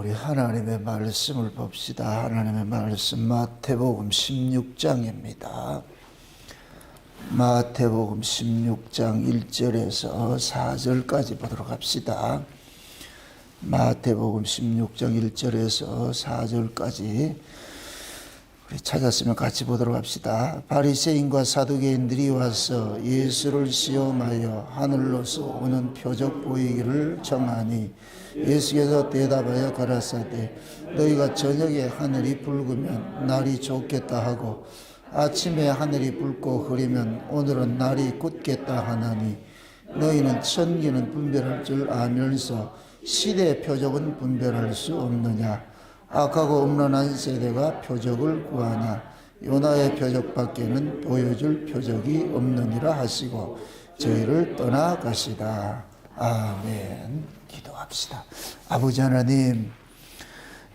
우리 하나님의 말씀을 봅시다. 하나님의 말씀 마태복음 16장입니다. 마태복음 16장 1절에서 4절까지 보도록 합시다. 마태복음 16장 1절에서 4절까지 우리 찾았으면 같이 보도록 합시다. 바리새인과 사두개인들이 와서 예수를 시험하여 하늘로서 오는 표적 보이기를 청하니 예수께서 대답하여 가라사대 너희가 저녁에 하늘이 붉으면 날이 좋겠다 하고 아침에 하늘이 붉고 흐리면 오늘은 날이 굳겠다 하나니 너희는 천기는 분별할 줄 알면서 시대의 표적은 분별할 수 없느냐. 악하고 음란한 세대가 표적을 구하나 요나의 표적밖에는 보여줄 표적이 없느니라 하시고 저희를 떠나가시다. 아멘. 기도합시다. 아버지 하나님,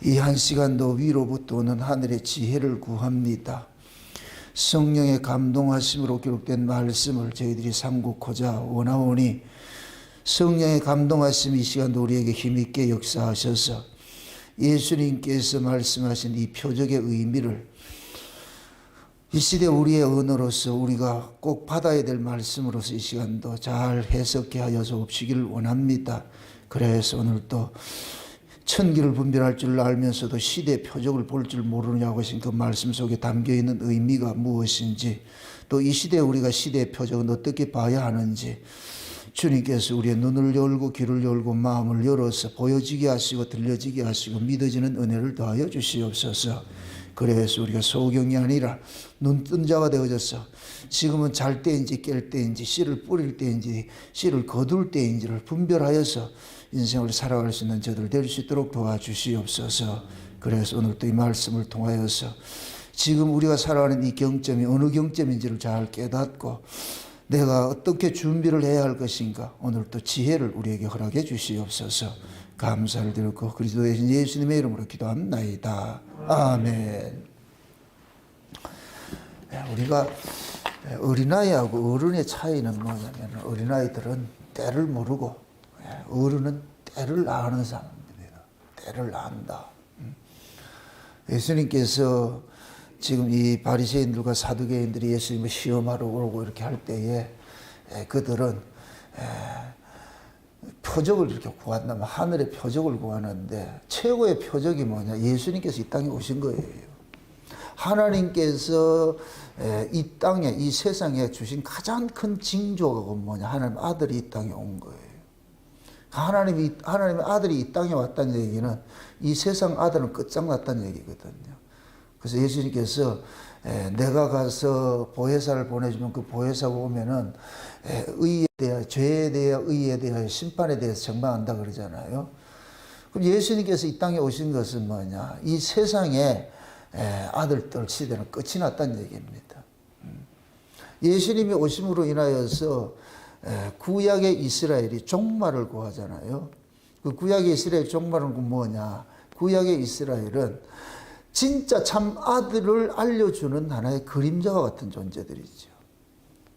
이 한 시간도 위로부터 오는 하늘의 지혜를 구합니다. 성령의 감동하심으로 기록된 말씀을 저희들이 삼고코자 원하오니 성령의 감동하심이 이 시간도 우리에게 힘있게 역사하셔서 예수님께서 말씀하신 이 표적의 의미를 이 시대 우리의 언어로서 우리가 꼭 받아야 될 말씀으로서 이 시간도 잘 해석해 하여 주옵시기를 원합니다. 그래서 오늘 또 천기를 분별할 줄 알면서도 시대의 표적을 볼 줄 모르느냐고 하신 그 말씀 속에 담겨있는 의미가 무엇인지, 또 이 시대에 우리가 시대의 표적은 어떻게 봐야 하는지 주님께서 우리의 눈을 열고 귀를 열고 마음을 열어서 보여지게 하시고 들려지게 하시고 믿어지는 은혜를 더하여 주시옵소서. 그래서 우리가 소경이 아니라 눈뜬 자가 되어져서 지금은 잘 때인지 깰 때인지 씨를 뿌릴 때인지 씨를 거둘 때인지를 분별하여서 인생을 살아갈 수 있는 저들 될 수 있도록 도와주시옵소서. 그래서 오늘 또 이 말씀을 통하여서 지금 우리가 살아가는 이 경점이 어느 경점인지를 잘 깨닫고 내가 어떻게 준비를 해야 할 것인가, 오늘 또 지혜를 우리에게 허락해 주시옵소서. 감사를 드리고 그리스도 대신 예수님의 이름으로 기도합나이다. 아멘. 우리가 어린아이하고 어른의 차이는 뭐냐면 어린아이들은 때를 모르고 어른은 때를 아는 사람입니다. 때를 안다. 예수님께서 지금 이 바리새인들과 사두개인들이 예수님을 시험하러 오고 이렇게 할 때에 그들은 표적을 이렇게 구한다면 하늘의 표적을 구하는데 최고의 표적이 뭐냐? 예수님께서 이 땅에 오신 거예요. 하나님께서 이 땅에 이 세상에 주신 가장 큰 징조가 뭐냐? 하나님 아들이 이 땅에 온 거예요. 하나님의 아들이 이 땅에 왔다는 얘기는 이 세상 아들은 끝장났다는 얘기거든요. 그래서 예수님께서 내가 가서 보혜사를 보내주면 그 보혜사가 오면은 의에 대하여, 죄에 대하여, 의에 대하여, 심판에 대해서 정방한다 그러잖아요. 그럼 예수님께서 이 땅에 오신 것은 뭐냐? 이 세상에 아들들 시대는 끝이 났다는 얘기입니다. 예수님이 오심으로 인하여서 구약의 이스라엘이 종말을 구하잖아요. 그 구약의 이스라엘 종말은 뭐냐? 구약의 이스라엘은 진짜 참 아들을 알려주는 하나의 그림자와 같은 존재들이죠.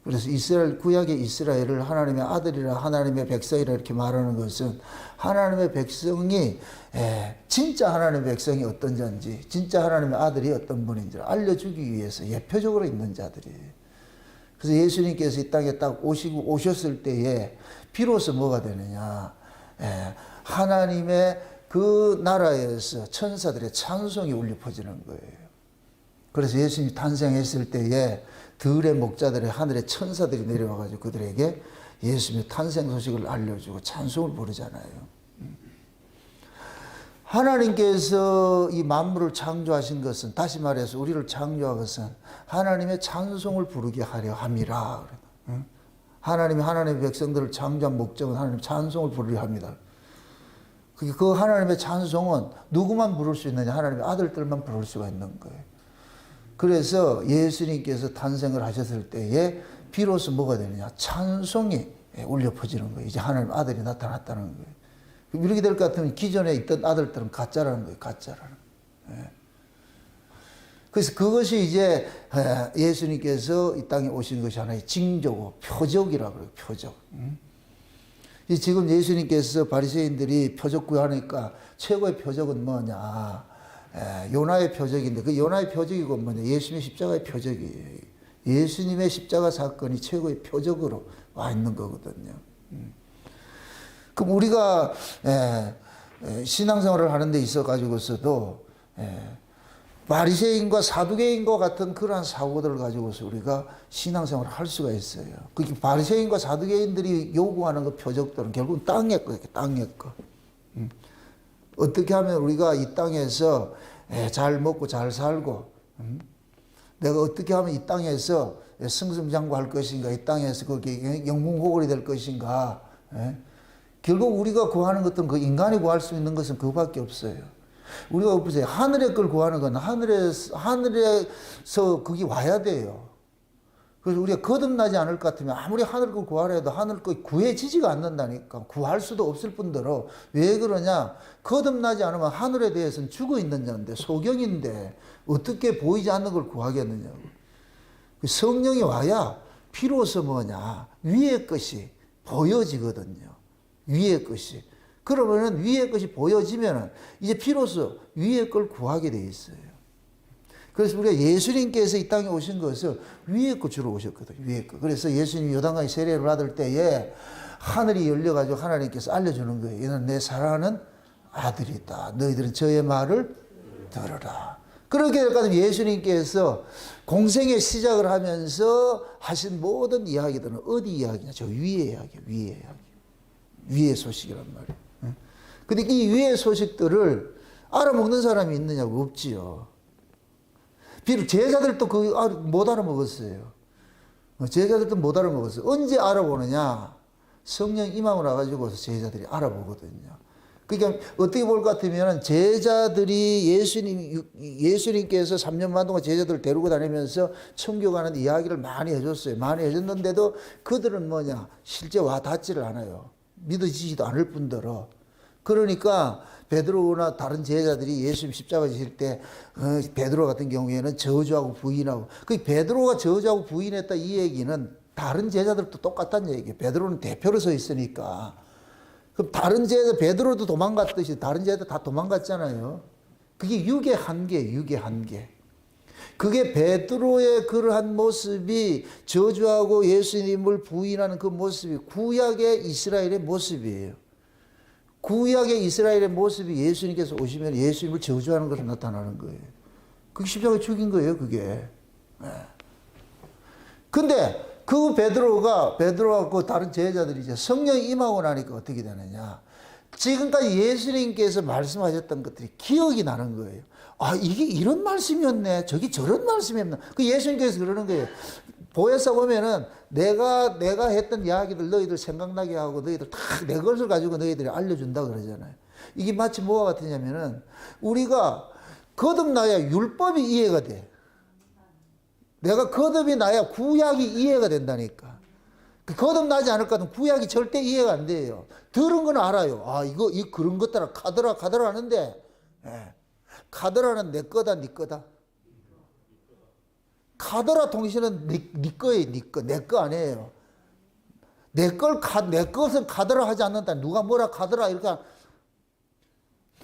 그래서 이스라엘, 구약의 이스라엘을 하나님의 아들이라 하나님의 백성이라 이렇게 말하는 것은 하나님의 백성이 진짜 하나님의 백성이 어떤 자인지, 진짜 하나님의 아들이 어떤 분인지를 알려주기 위해서 예표적으로 있는 자들이에요. 그래서 예수님께서 이 땅에 딱 오셨을 때에 비로소 뭐가 되느냐? 하나님의 그 나라에서 천사들의 찬송이 울려 퍼지는 거예요. 그래서 예수님이 탄생했을 때에 들의 목자들의 하늘의 천사들이 내려와가지고 그들에게 예수님의 탄생 소식을 알려주고 찬송을 부르잖아요. 하나님께서 이 만물을 창조하신 것은, 다시 말해서 우리를 창조한 것은 하나님의 찬송을 부르게 하려 함이라. 하나님의 백성들을 창조한 목적은 하나님 찬송을 부르려 합니다. 그 하나님의 찬송은 누구만 부를 수 있느냐? 하나님의 아들들만 부를 수가 있는 거예요. 그래서 예수님께서 탄생을 하셨을 때에 비로소 뭐가 되느냐? 찬송이 울려 퍼지는 거예요. 이제 하나님의 아들이 나타났다는 거예요. 이렇게 될 것 같으면 기존에 있던 아들들은 가짜라는 거예요. 가짜라는 거예요. 그래서 그것이 이제 예수님께서 이 땅에 오신 것이 하나의 징조고 표적이라고 그래요. 표적. 지금 예수님께서 바리새인들이 표적 구하니까 최고의 표적은 뭐냐? 요나의 표적인데 그 요나의 표적이고 뭐냐? 예수님의 십자가의 표적이에요. 예수님의 십자가 사건이 최고의 표적으로 와 있는 거거든요. 그럼 우리가 신앙생활을 하는 데 있어 가지고서도 바리새인과 사두개인과 같은 그러한 사고들을 가지고서 우리가 신앙생활을 할 수가 있어요. 그 바리새인과 사두개인들이 요구하는 그 표적들은 결국은 땅의 거, 땅의 거. 어떻게 하면 우리가 이 땅에서 잘 먹고 잘 살고, 내가 어떻게 하면 이 땅에서 승승장구할 것인가, 이 땅에서 그게 영웅호걸이 될 것인가. 결국 우리가 구하는 것들은 그 인간이 구할 수 있는 것은 그거밖에 없어요. 우리가 보세요. 하늘의 걸 구하는 건 하늘에서 그게 와야 돼요. 그래서 우리가 거듭나지 않을 것 같으면 아무리 하늘 걸 구하려 해도 하늘 걸 구해지지가 않는다니까. 구할 수도 없을 뿐더러 왜 그러냐? 거듭나지 않으면 하늘에 대해서는 죽어 있는 자인데, 소경인데 어떻게 보이지 않는 걸 구하겠느냐고. 성령이 와야 비로소 뭐냐? 위의 것이 보여지거든요. 위의 것이. 그러면은 위의 것이 보여지면은 이제 비로소 위의 걸 구하게 돼 있어요. 그래서 우리가 예수님께서 이 땅에 오신 것을 위의 것 주러 오셨거든요. 위의 것. 그래서 예수님이 요단강에 세례를 받을 때에 하늘이 열려가지고 하나님께서 알려주는 거예요. 이는 내 사랑하는 아들이다. 너희들은 저의 말을 들으라. 그렇게 될까지 예수님께서 공생의 시작을 하면서 하신 모든 이야기들은 어디 이야기냐? 저 위의 이야기예요. 위의 이야기. 위의 소식이란 말이에요. 근데 이 위의 소식들을 알아먹는 사람이 있느냐고? 없지요. 비록 제자들도 못 알아먹었어요. 제자들도 못 알아먹었어요. 언제 알아보느냐? 성령 임함을 와가지고서 제자들이 알아보거든요. 그러니까 어떻게 볼 것 같으면 제자들이 예수님께서 3년 반 동안 제자들을 데리고 다니면서 청교가는 이야기를 많이 해줬어요. 많이 해줬는데도 그들은 뭐냐? 실제 와 닿지를 않아요. 믿어지지도 않을 뿐더러. 그러니까 베드로나 다른 제자들이 예수님 십자가 지실 때 베드로 같은 경우에는 저주하고 부인하고, 그 베드로가 저주하고 부인했다 이 얘기는 다른 제자들도 똑같다는 얘기예요. 베드로는 대표로 서 있으니까. 그럼 다른 제자 베드로도 도망갔듯이 다른 제자들 다 도망갔잖아요. 그게 육의 한계예요. 육의 한계. 그게 베드로의 그러한 모습이 저주하고 예수님을 부인하는 그 모습이 구약의 이스라엘의 모습이에요. 구약의 이스라엘의 모습이 예수님께서 오시면 예수님을 저주하는 것으로 나타나는 거예요. 그게 십자가에 죽인 거예요, 그게. 근데 그 베드로와 그 다른 제자들이 이제 성령이 임하고 나니까 어떻게 되느냐. 지금까지 예수님께서 말씀하셨던 것들이 기억이 나는 거예요. 아, 이게 이런 말씀이었네. 저게 저런 말씀이었나. 그 예수님께서 그러는 거예요. 보혜사 보면은 내가 했던 이야기들 너희들 생각나게 하고 너희들 다 내 것을 가지고 너희들이 알려준다 그러잖아요. 이게 마치 뭐가 같으냐면은 우리가 거듭나야 율법이 이해가 돼. 내가 거듭이 나야 구약이 이해가 된다니까. 거듭나지 않을 것 같으면 구약이 절대 이해가 안 돼요. 들은 건 알아요. 아, 이 그런 것들아 카더라 하는데, 카더라는 내 거다, 네 거다. 카더라 통신은 네 거예요, 네 거. 내 거 아니에요. 내 것은 카더라 하지 않는다. 누가 뭐라 카더라, 이렇게.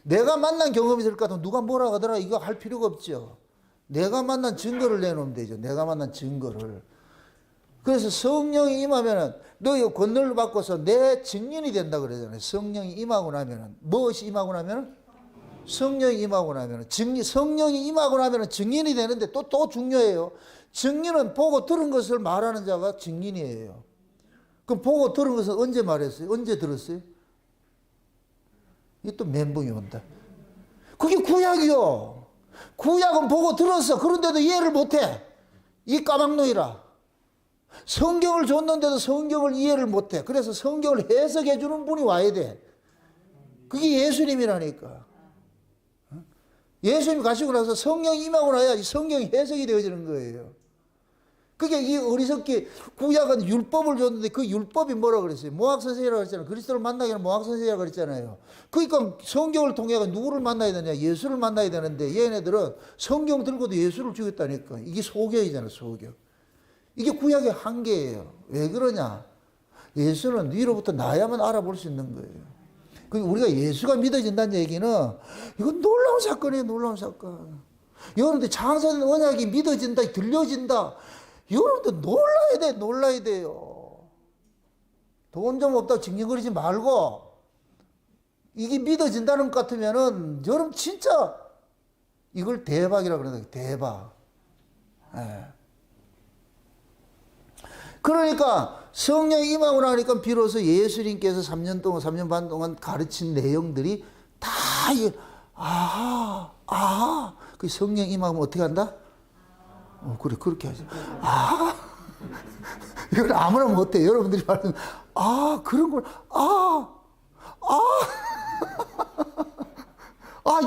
내가 만난 경험이 있을 것 같으면 누가 뭐라 하더라, 이거 할 필요가 없죠. 내가 만난 증거를 내놓으면 되죠. 내가 만난 증거를. 그래서 성령이 임하면은 너희 권능을 받고서 내 증인이 된다 그러잖아요. 성령이 임하고 나면은 무엇이 임하고 나면은 성령이 임하고 나면은 성령이 임하고 나면은 증인이 되는데 또 중요해요. 증인은 보고 들은 것을 말하는 자가 증인이에요. 그럼 보고 들은 것은 언제 말했어요? 언제 들었어요? 이게 또 멘붕이 온다. 그게 구약이요. 구약은 보고 들었어. 그런데도 이해를 못해. 이 까막노이라. 성경을 줬는데도 성경을 이해를 못해. 그래서 성경을 해석해 주는 분이 와야 돼. 그게 예수님이라니까. 예수님 가시고 나서 성령이 임하고 나야 성경이 해석이 되어지는 거예요. 그게 이 어리석게 구약은 율법을 줬는데 그 율법이 뭐라고 그랬어요? 모학선생이라고 그랬잖아요. 그리스도를 만나기 위한 모학선생이라고 그랬잖아요. 그러니까 성경을 통해 누구를 만나야 되냐? 예수를 만나야 되는데 얘네들은 성경 들고도 예수를 죽였다니까. 이게 소경이잖아요. 소경. 이게 구약의 한계예요. 왜 그러냐? 예수는 위로부터 나야만 알아볼 수 있는 거예요. 우리가 예수가 믿어진다는 얘기는 이건 놀라운 사건이에요. 놀라운 사건. 여러분들 장사된 언약이 믿어진다, 들려진다. 여러분들 놀라야 돼, 놀라야 돼요. 돈 좀 없다고 징징거리지 말고 이게 믿어진다는 것 같으면은 여러분 진짜 이걸 대박이라고 그러는 거예요. 대박. 예. 그러니까 성령이 임하고 나니까 비로소 예수님께서 3년 동안, 3년 반 동안 가르친 내용들이 다, 그 성령 임하면 어떻게 한다? 그래, 그렇게 하죠. 이걸 아무나 못해. 여러분들이 말하면, 그런 걸,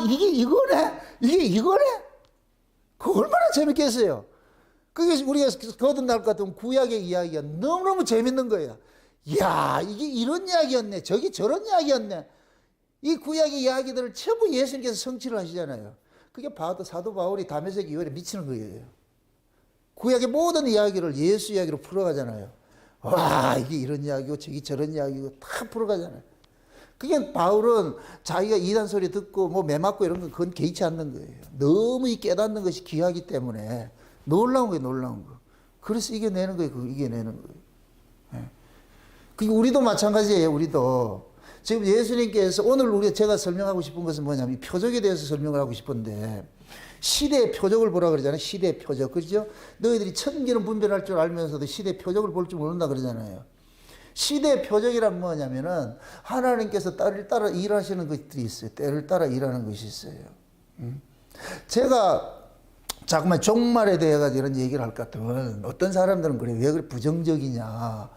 이게 이거네? 이게 이거네? 그 얼마나 재밌겠어요? 그게 우리가 거듭날 것 같으면 구약의 이야기가 너무너무 재밌는 거예요. 이야, 이게 이런 이야기였네. 저기 저런 이야기였네. 이 구약의 이야기들을 전부 예수님께서 성취를 하시잖아요. 그게 사도 바울이 다메섹 이후에 미치는 거예요. 구약의 모든 이야기를 예수 이야기로 풀어가잖아요. 와, 이게 이런 이야기고 저기 저런 이야기고 다 풀어가잖아요. 그게 바울은 자기가 이단 소리 듣고 뭐 매 맞고 이런 건 그건 개의치 않는 거예요. 너무 이 깨닫는 것이 귀하기 때문에 놀라운 거예요, 놀라운 거. 그래서 이겨내는 거예요, 그거 이겨내는 거예요. 예. 그게 우리도 마찬가지예요, 우리도. 지금 예수님께서 오늘 제가 설명하고 싶은 것은 뭐냐면 이 표적에 대해서 설명을 하고 싶은데 시대의 표적을 보라 그러잖아요. 시대의 표적. 그죠? 너희들이 천기는 분별할 줄 알면서도 시대의 표적을 볼 줄 모른다 그러잖아요. 시대의 표적이란 뭐냐면은 하나님께서 때를 따라 일하시는 것들이 있어요. 때를 따라 일하는 것이 있어요. 제가 자꾸만 종말에 대해 가지고 이런 얘기를 할 것 같으면 어떤 사람들은 그래요. 왜 그래 부정적이냐.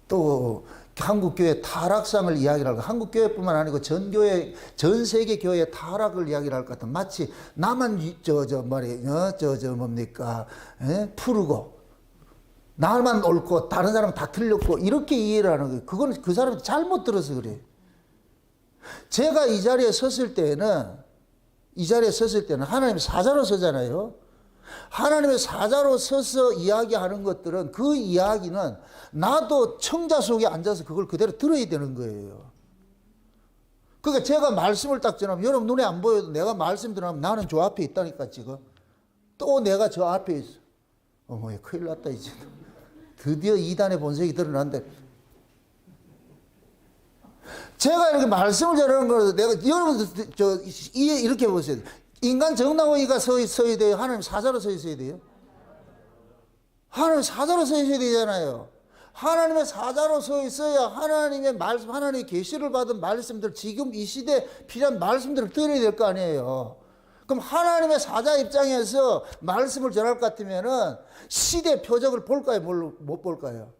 또 한국교회 타락상을 이야기를 하고 한국교회뿐만 아니고 전 세계 교회 타락을 이야기를 할 것 같으면 마치 나만 뭡니까 푸르고 나만 옳고 다른 사람은 다 틀렸고 이렇게 이해를 하는 거예요. 그건 그 사람이 잘못 들어서 그래요. 제가 이 자리에 섰을 때는 하나님의 사자로 서잖아요. 하나님의 사자로 서서 이야기하는 것들은 그 이야기는 나도 청자 속에 앉아서 그걸 그대로 들어야 되는 거예요. 그러니까 제가 말씀을 딱 전하면 여러분 눈에 안 보여도 내가 말씀 들으면 나는 저 앞에 있다니까 지금. 또 내가 저 앞에 있어. 어머야 큰일 났다 이제. 드디어 이단의 본색이 드러난대. 제가 이렇게 말씀을 전하는 거라서 내가 여러분들 이렇게 보세요. 인간 정당호의가 서야 돼요? 하나님 사자로 서 있어야 돼요? 하나님 사자로 서 있어야 되잖아요. 하나님의 사자로 서 있어야 하나님의 말씀, 하나님의 계시를 받은 말씀들, 지금 이 시대에 필요한 말씀들을 들어야 될 거 아니에요. 그럼 하나님의 사자 입장에서 말씀을 전할 것 같으면은 시대 표적을 볼까요? 못 볼까요?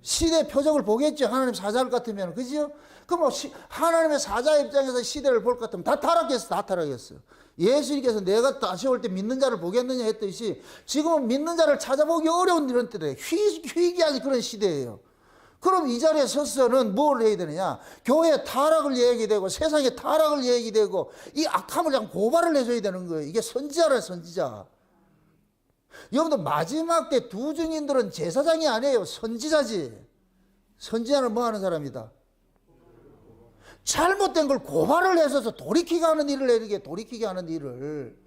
시대 표적을 보겠죠. 하나님 사자 같으면. 그죠? 그럼 하나님의 사자 입장에서 시대를 볼 것 같으면 다 타락했어. 다 타락했어. 예수님께서 내가 다시 올 때 믿는 자를 보겠느냐 했듯이 지금은 믿는 자를 찾아보기 어려운 이런 때래요. 희귀한 그런 시대예요. 그럼 이 자리에 서서는 뭘 해야 되느냐? 교회의 타락을 얘기되고 세상의 타락을 얘기되고 이 악함을 그냥 고발을 해줘야 되는 거예요. 이게 선지자라 선지자. 여러분들 마지막 때 두 증인들은 제사장이 아니에요. 선지자지. 선지자는 뭐 하는 사람이다? 잘못된 걸 고발을 해서 돌이키게 하는 일을 해야 돌이키게 하는 일을.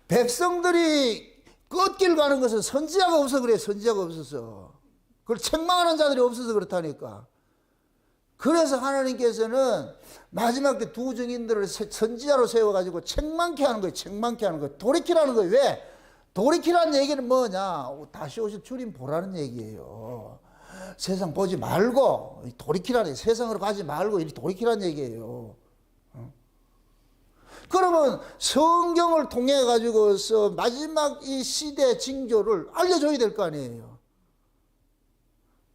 백성들이 끝길 가는 것은 선지자가 없어서 그래요. 선지자가 없어서. 그걸 책망하는 자들이 없어서 그렇다니까. 그래서 하나님께서는 마지막 때 두 증인들을 선지자로 세워가지고 책망케 하는 거예요. 책망케 하는 거예요. 돌이키라는 거예요. 왜? 돌이키라는 얘기는 뭐냐? 다시 오실 주님 보라는 얘기예요. 세상 보지 말고 돌이키라는 얘기. 세상으로 가지 말고 이렇게 돌이키라는 얘기예요. 그러면 성경을 통해 가지고서 마지막 이 시대 징조를 알려줘야 될 거 아니에요.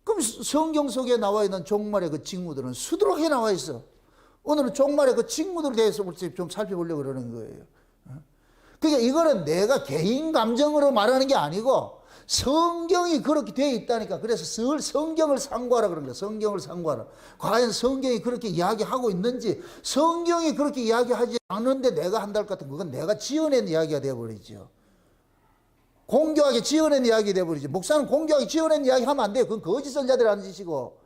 그럼 성경 속에 나와 있는 종말의 그 징후들은 수두룩하게 나와 있어. 오늘은 종말의 그 징후들에 대해서 좀 살펴보려고 그러는 거예요. 그러니까 이거는 내가 개인 감정으로 말하는 게 아니고 성경이 그렇게 되어 있다니까. 그래서 성경을 상고하라 그런 거야. 성경을 상고하라. 과연 성경이 그렇게 이야기하고 있는지, 성경이 그렇게 이야기하지 않는데 내가 한다 것 같은 그건 내가 지어낸 이야기가 되어버리죠. 공교하게 지어낸 이야기 돼버리지. 목사는 공교하게 지어낸 이야기 하면 안 돼요. 그건 거짓 선자들이 하는 짓이고.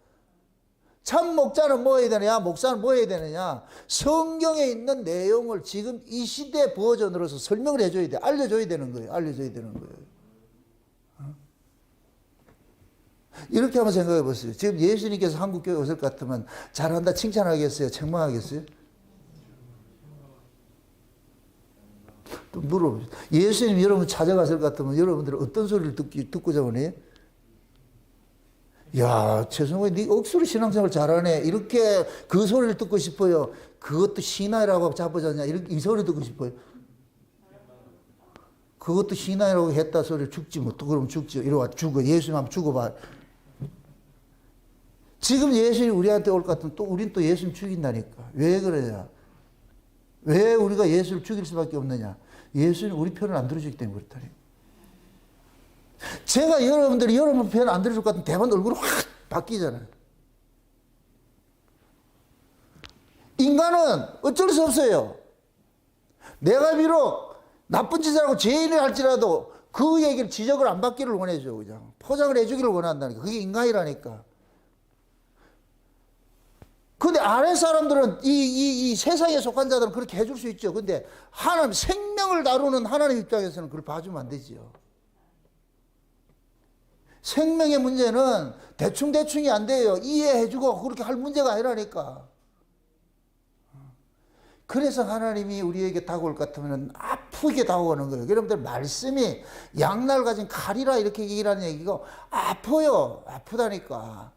참 목자는 뭐 해야 되느냐? 목사는 뭐 해야 되느냐? 성경에 있는 내용을 지금 이 시대 버전으로서 설명을 해줘야 돼. 알려줘야 되는 거예요. 알려줘야 되는 거예요. 이렇게 한번 생각해 보세요. 지금 예수님께서 한국교회 오실 것 같으면 잘한다 칭찬하겠어요? 책망하겠어요? 또 물어보세요. 예수님 여러분 찾아갔을 것 같으면 여러분들은 어떤 소리를 듣고자 원해요? 야, 최성호야, 네 억수로 신앙생활 잘하네. 이렇게 그 소리를 듣고 싶어요. 그것도 신앙이라고 잡아졌냐? 이렇게 이 소리 듣고 싶어요. 그것도 신앙이라고 했다 소리를 죽지 뭐. 또 그러면 죽지. 이러고 죽어. 예수님 한번 죽어봐. 지금 예수님이 우리한테 올 것 같으면 또 우린 또 예수님 죽인다니까. 왜 그러냐? 왜 우리가 예수를 죽일 수밖에 없느냐? 예수님 우리 편을 안 들어주기 때문에 그렇다니. 제가 여러분들이 여러분 편 안 들어줄 것 같으면 대만 얼굴이 확 바뀌잖아요. 인간은 어쩔 수 없어요. 내가 비록 나쁜 짓을 하고 죄인을 할지라도 그 얘기를 지적을 안 받기를 원해줘. 그냥 포장을 해주기를 원한다니까. 그게 인간이라니까. 근데 아래 사람들은 이 세상에 속한 자들은 그렇게 해줄 수 있죠. 근데 하나님 생명을 다루는 하나님 입장에서는 그걸 봐주면 안 되지요. 생명의 문제는 대충대충이 안 돼요. 이해해주고 그렇게 할 문제가 아니라니까. 그래서 하나님이 우리에게 다가올 것 같으면 아프게 다가오는 거예요. 여러분들 말씀이 양날 가진 칼이라 이렇게 얘기하는 얘기가 아파요. 아프다니까.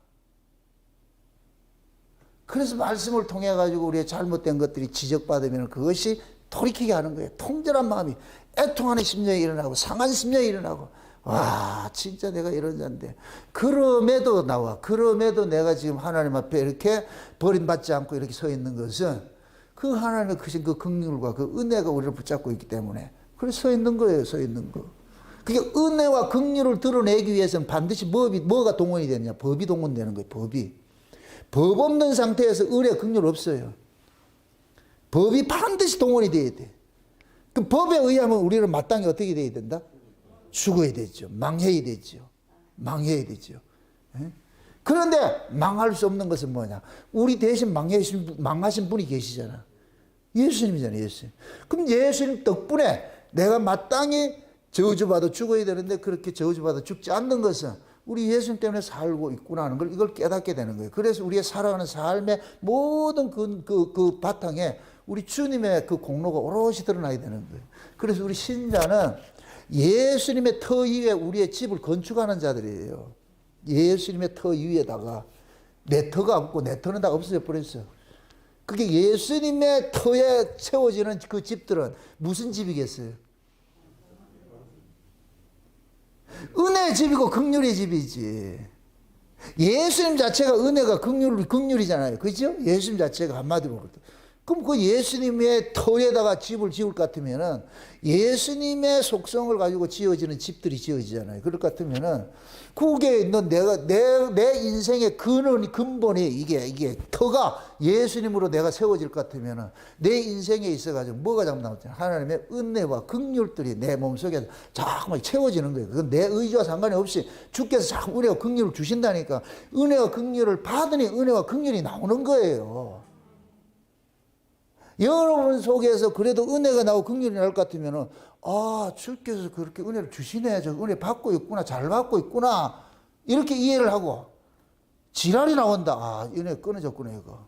그래서 말씀을 통해 가지고 우리의 잘못된 것들이 지적받으면 그것이 돌이키게 하는 거예요. 통절한 마음이 애통하는 심령이 일어나고 상한 심령이 일어나고 와 진짜 내가 이런 자인데 그럼에도 내가 지금 하나님 앞에 이렇게 버림받지 않고 이렇게 서 있는 것은 그 하나님의 크신 그 긍휼과 그 은혜가 우리를 붙잡고 있기 때문에 그래서 서 있는 거예요. 서 있는 거. 그게 은혜와 긍휼을 드러내기 위해서는 반드시 뭐가 동원이 되느냐? 법이 동원되는 거예요. 법 없는 상태에서 은혜 긍휼 없어요. 법이 반드시 동원이 돼야 돼. 그 법에 의하면 우리는 마땅히 어떻게 돼야 된다? 죽어야 되죠. 망해야 되죠. 망해야 되죠. 그런데 망할 수 없는 것은 뭐냐? 우리 대신 망하신 분이 계시잖아. 예수님이잖아요. 예수님. 그럼 예수님 덕분에 내가 마땅히 저주받아 죽어야 되는데 그렇게 저주받아 죽지 않는 것은 우리 예수님 때문에 살고 있구나 하는 걸 이걸 깨닫게 되는 거예요. 그래서 우리의 살아가는 삶의 모든 그 바탕에 우리 주님의 그 공로가 오롯이 드러나야 되는 거예요. 그래서 우리 신자는 예수님의 터 위에 우리의 집을 건축하는 자들이에요. 예수님의 터 위에다가 내 터가 없고 내 터는 다 없어져 버렸어요. 그게 예수님의 터에 세워지는 그 집들은 무슨 집이겠어요? 은혜의 집이고 긍휼의 집이지. 예수님 자체가 은혜가 긍휼이잖아요. 그죠? 예수님 자체가 한마디로. 그럼 그 예수님의 터에다가 집을 지을 것 같으면은 예수님의 속성을 가지고 지어지는 집들이 지어지잖아요. 그럴 것 같으면은 그게 있는 내 인생의 근본이 이게 터가 예수님으로 내가 세워질 것 같으면은 내 인생에 있어가지고 뭐가 자꾸 나오잖아요. 하나님의 은혜와 긍휼들이 내 몸속에 자꾸 채워지는 거예요. 그건 내 의지와 상관이 없이 주께서 자꾸 은혜와 긍휼을 주신다니까 은혜와 긍휼을 받으니 은혜와 긍휼이 나오는 거예요. 여러분 속에서 그래도 은혜가 나오고 긍휼이 나올 것 같으면은 아 주께서 그렇게 은혜를 주시네. 저 은혜 받고 있구나. 잘 받고 있구나. 이렇게 이해를 하고 지랄이 나온다. 아 은혜 끊어졌구나 이거.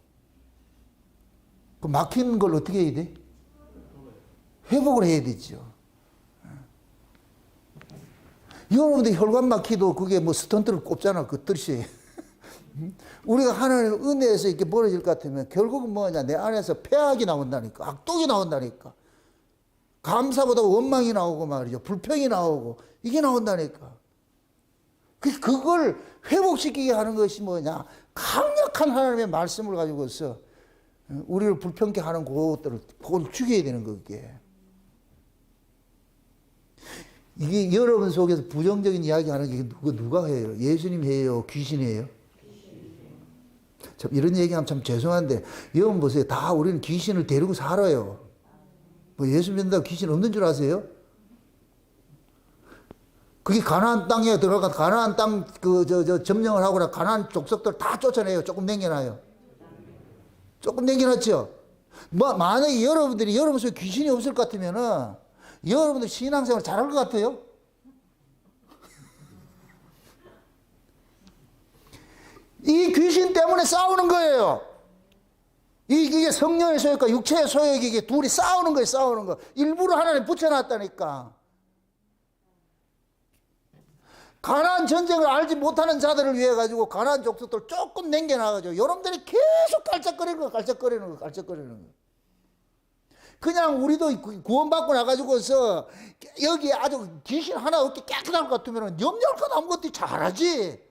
그 막힌 걸 어떻게 해야 돼? 회복을 해야 되죠. 여러분들 혈관 막히도 그게 뭐 스턴트를 꼽잖아. 그 뜻이. 우리가 하나님의 은혜에서 이렇게 벌어질 것 같으면 결국은 뭐냐? 내 안에서 폐악이 나온다니까. 악독이 나온다니까. 감사보다 원망이 나오고 말이죠. 불평이 나오고 이게 나온다니까. 그걸 회복시키게 하는 것이 뭐냐? 강력한 하나님의 말씀을 가지고서 우리를 불평케 하는 그걸 죽여야 되는 거기에. 이게 여러분 속에서 부정적인 이야기 하는 게 누가 해요? 예수님 해요? 귀신 해요? 참 이런 얘기하면 참 죄송한데 여러분 보세요. 다 우리는 귀신을 데리고 살아요. 뭐 예수 믿는다고 귀신 없는 줄 아세요? 그게 가나안 땅에 들어가 가나안 땅 점령을 하거나 가나안 족속들 다 쫓아내요. 조금 남겨놔요. 조금 남겨놨죠. 뭐 만약에 여러분들이 여러분 속에 귀신이 없을 것 같으면은 여러분들 신앙생활 잘할 것 같아요? 이 귀신 때문에 싸우는 거예요. 이게 성령의 소욕과 육체의 소욕이 이게 둘이 싸우는 거예요, 싸우는 거. 일부러 하나님 붙여놨다니까. 가나안 전쟁을 알지 못하는 자들을 위해 가지고 가나안 족속들 조금 남겨놔가지고 여러분들이 계속 깔짝거리는 거, 깔짝거리는 거, 깔짝거리는 거. 그냥 우리도 구원받고 나가지고서 여기 아주 귀신 하나 없게 깨끗할 것 같으면 염려할 것 아무것도 잘하지.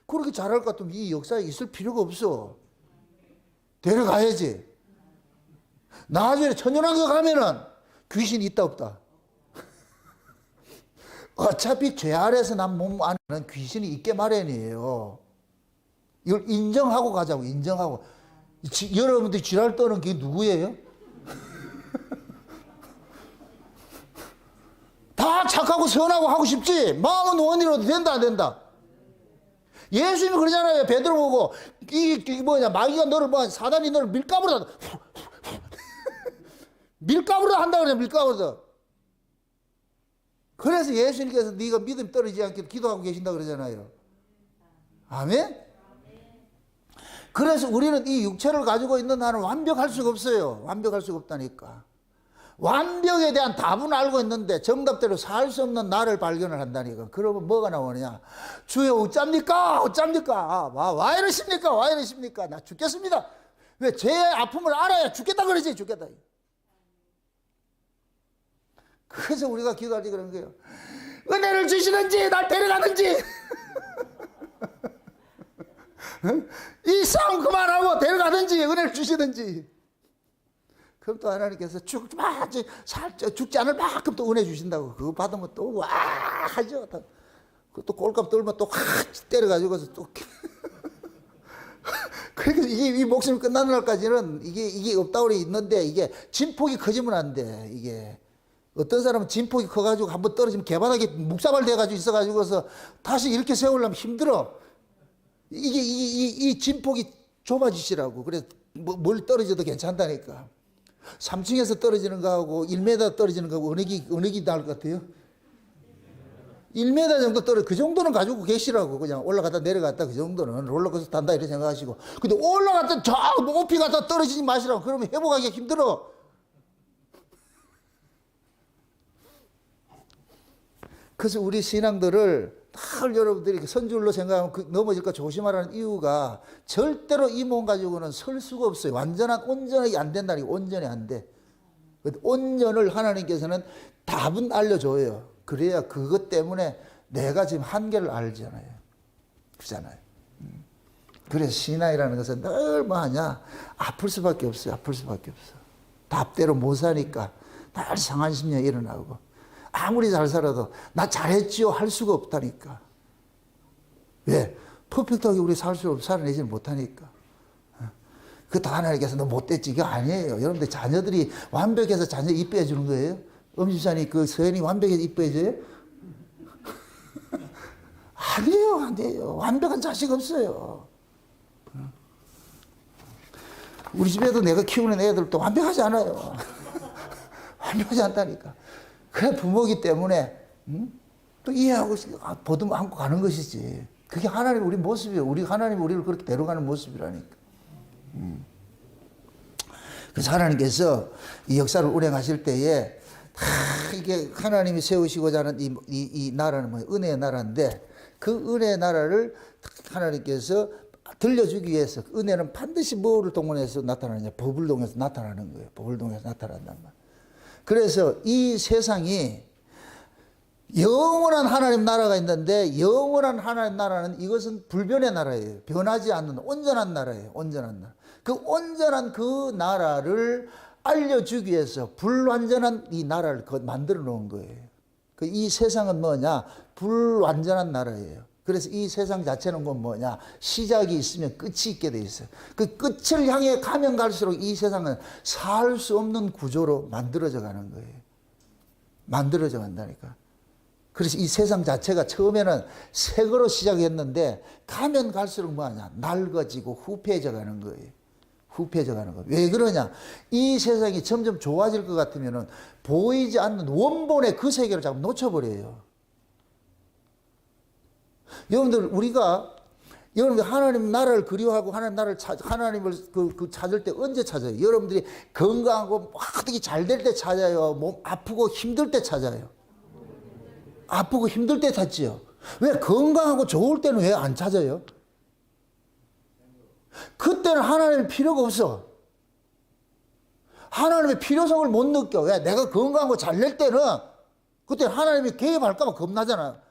그렇게 잘할 것 같으면 이 역사에 있을 필요가 없어. 데려가야지. 나중에 천연왕국 가면은 귀신이 있다 없다. 어차피 죄 아래서 난 몸 안에는 귀신이 있게 마련이에요. 이걸 인정하고 가자고, 인정하고. 여러분들이 지랄 떠는 게 누구예요? 다 착하고 선하고 하고 싶지? 마음은 원이라도 된다, 안 된다? 예수님이 그러잖아요. 베드로 보고, 마귀가 너를 사단이 너를 밀가부로 밀가부로 한다 그래, 밀가부로. 그래서 예수님께서 네가 믿음 떨어지지 않게 기도하고 계신다 그러잖아요. 아멘? 그래서 우리는 이 육체를 가지고 있는 한은 완벽할 수가 없어요. 완벽할 수가 없다니까. 완벽에 대한 답은 알고 있는데 정답대로 살 수 없는 나를 발견을 한다니까. 그러면 뭐가 나오느냐? 주여 어쩝니까? 어쩝니까? 와 이러십니까? 와 이러십니까? 나 죽겠습니다. 왜? 제 아픔을 알아야 죽겠다 그러지. 죽겠다. 그래서 우리가 기도할 때 그런 거예요. 은혜를 주시든지 날 데려가든지 이 싸움 그만하고 데려가든지 은혜를 주시든지. 그럼 또 하나님께서 죽지 않을 만큼 또 은혜 주신다고. 그거 받으면 또 와 하죠. 또 꼴값 떨면 또 확 때려가지고서 또 그러니까 이 목숨이 끝나는 날까지는 이게 없다고 있는데 이게 진폭이 커지면 안 돼. 이게 어떤 사람은 진폭이 커가지고 한번 떨어지면 개바닥에 묵사발 돼가지고 있어가지고서 다시 이렇게 세우려면 힘들어. 이 진폭이 좁아지시라고. 그래서 멀리 떨어져도 괜찮다니까. 3층에서 떨어지는 거하고 1m 떨어지는 거하고 어느 게 나을 것 같아요? 1m 정도 그 정도는 가지고 계시라고. 그냥 올라갔다 내려갔다 그 정도는 롤러코스터 탄다 이렇게 생각하시고. 근데 올라갔다 저 높이 갔다 떨어지지 마시라고. 그러면 회복하기 힘들어. 그래서 우리 신앙들을 다 여러분들이 선줄로 생각하면 넘어질까 조심하라는 이유가 절대로 이 몸 가지고는 설 수가 없어요. 온전하게 안 된다니까. 온전히 안 돼. 온전을 하나님께서는 답은 알려줘요. 그래야 그것 때문에 내가 지금 한계를 알잖아요. 그렇잖아요. 그래서 신앙이라는 것은 늘 뭐하냐? 아플 수밖에 없어요. 아플 수밖에 없어. 답대로 못 사니까 늘 상한 심령이 일어나고. 아무리 잘 살아도 나 잘했지요 할 수가 없다니까. 왜? 퍼펙트하게 우리 살아내지는 못하니까. 그것도 하나님께서 너 못됐지. 이게 아니에요. 여러분들 자녀들이 완벽해서 자녀 이뻐해 주는 거예요? 엄지산이 그 서연이 완벽해서 이뻐해 줘요? 아니에요. 안 돼요. 완벽한 자식 없어요. 우리 집에도 내가 키우는 애들도 완벽하지 않아요. 완벽하지 않다니까. 그래 부모이기 때문에 또 이해하고 보듬어 안고 가는 것이지. 그게 하나님 우리 모습이에요. 하나님 우리를 그렇게 데려가는 모습이라니까. 그래서 하나님께서 이 역사를 운행하실 때에 다 이게 하나님이 세우시고자 하는 이 나라는 뭐예요? 은혜의 나라인데 그 은혜의 나라를 하나님께서 들려주기 위해서 은혜는 반드시 뭐를 동원해서 나타나느냐? 법을 동원해서 나타나는 거예요. 법을 동원해서 나타난단 말이에요. 그래서 이 세상이 영원한 하나님 나라가 있는데 영원한 하나님 나라는 이것은 불변의 나라예요. 변하지 않는 온전한 나라예요. 온전한 나라. 그 온전한 그 나라를 알려주기 위해서 불완전한 이 나라를 만들어 놓은 거예요. 이 세상은 뭐냐? 불완전한 나라예요. 그래서 이 세상 자체는 건 뭐냐? 시작이 있으면 끝이 있게 돼 있어요. 그 끝을 향해 가면 갈수록 이 세상은 살 수 없는 구조로 만들어져 가는 거예요. 만들어져 간다니까. 그래서 이 세상 자체가 처음에는 새 거로 시작했는데 가면 갈수록 뭐하냐? 낡아지고 후패해져 가는 거예요. 후패해져 가는 거예요. 왜 그러냐? 이 세상이 점점 좋아질 것 같으면은 보이지 않는 원본의 그 세계를 자꾸 놓쳐버려요. 여러분들, 여러분들 하나님 나라를 그리워하고 하나님을 찾을 때 언제 찾아요? 여러분들이 건강하고 어떻게 잘 될 때 찾아요? 몸 아프고 힘들 때 찾아요? 아프고 힘들 때 찾지요. 왜 건강하고 좋을 때는 왜 안 찾아요? 그때는 하나님의 필요가 없어. 하나님의 필요성을 못 느껴. 왜? 내가 건강하고 잘 될 때는 그때 하나님이 개입할까 봐 겁나잖아.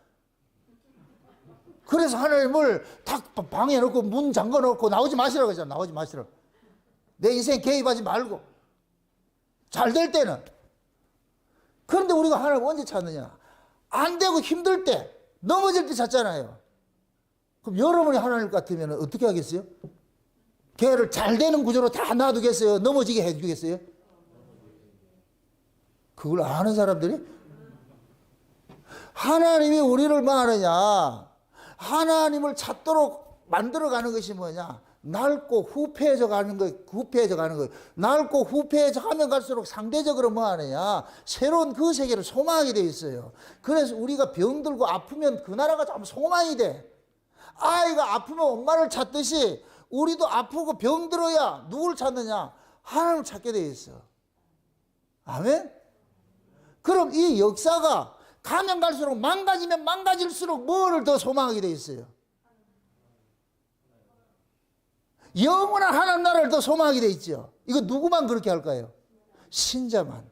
그래서 하나님을 탁 방에 넣고 문 잠궈 놓고 나오지 마시라고 하잖아. 나오지 마시라고. 내 인생 개입하지 말고. 잘 될 때는. 그런데 우리가 하나님을 언제 찾느냐? 안 되고 힘들 때, 넘어질 때 찾잖아요. 그럼 여러분이 하나님 같으면 어떻게 하겠어요? 걔를 잘 되는 구조로 다 놔두겠어요? 넘어지게 해주겠어요? 그걸 아는 사람들이? 하나님이 우리를 뭐 하느냐? 하나님을 찾도록 만들어가는 것이 뭐냐? 낡고 후패해져 가는 거, 후패해져 가는 거. 낡고 후패해져 가면 갈수록 상대적으로 뭐 하느냐? 새로운 그 세계를 소망하게 돼 있어요. 그래서 우리가 병들고 아프면 그 나라가 좀 소망이 돼. 아이가 아프면 엄마를 찾듯이 우리도 아프고 병들어야 누굴 찾느냐? 하나님을 찾게 돼 있어. 아멘? 그럼 이 역사가 가면 갈수록 망가지면 망가질수록 뭐를 더 소망하게 돼 있어요? 영원한 하나님 나라를 더 소망하게 돼 있죠. 이거 누구만 그렇게 할까요? 신자만.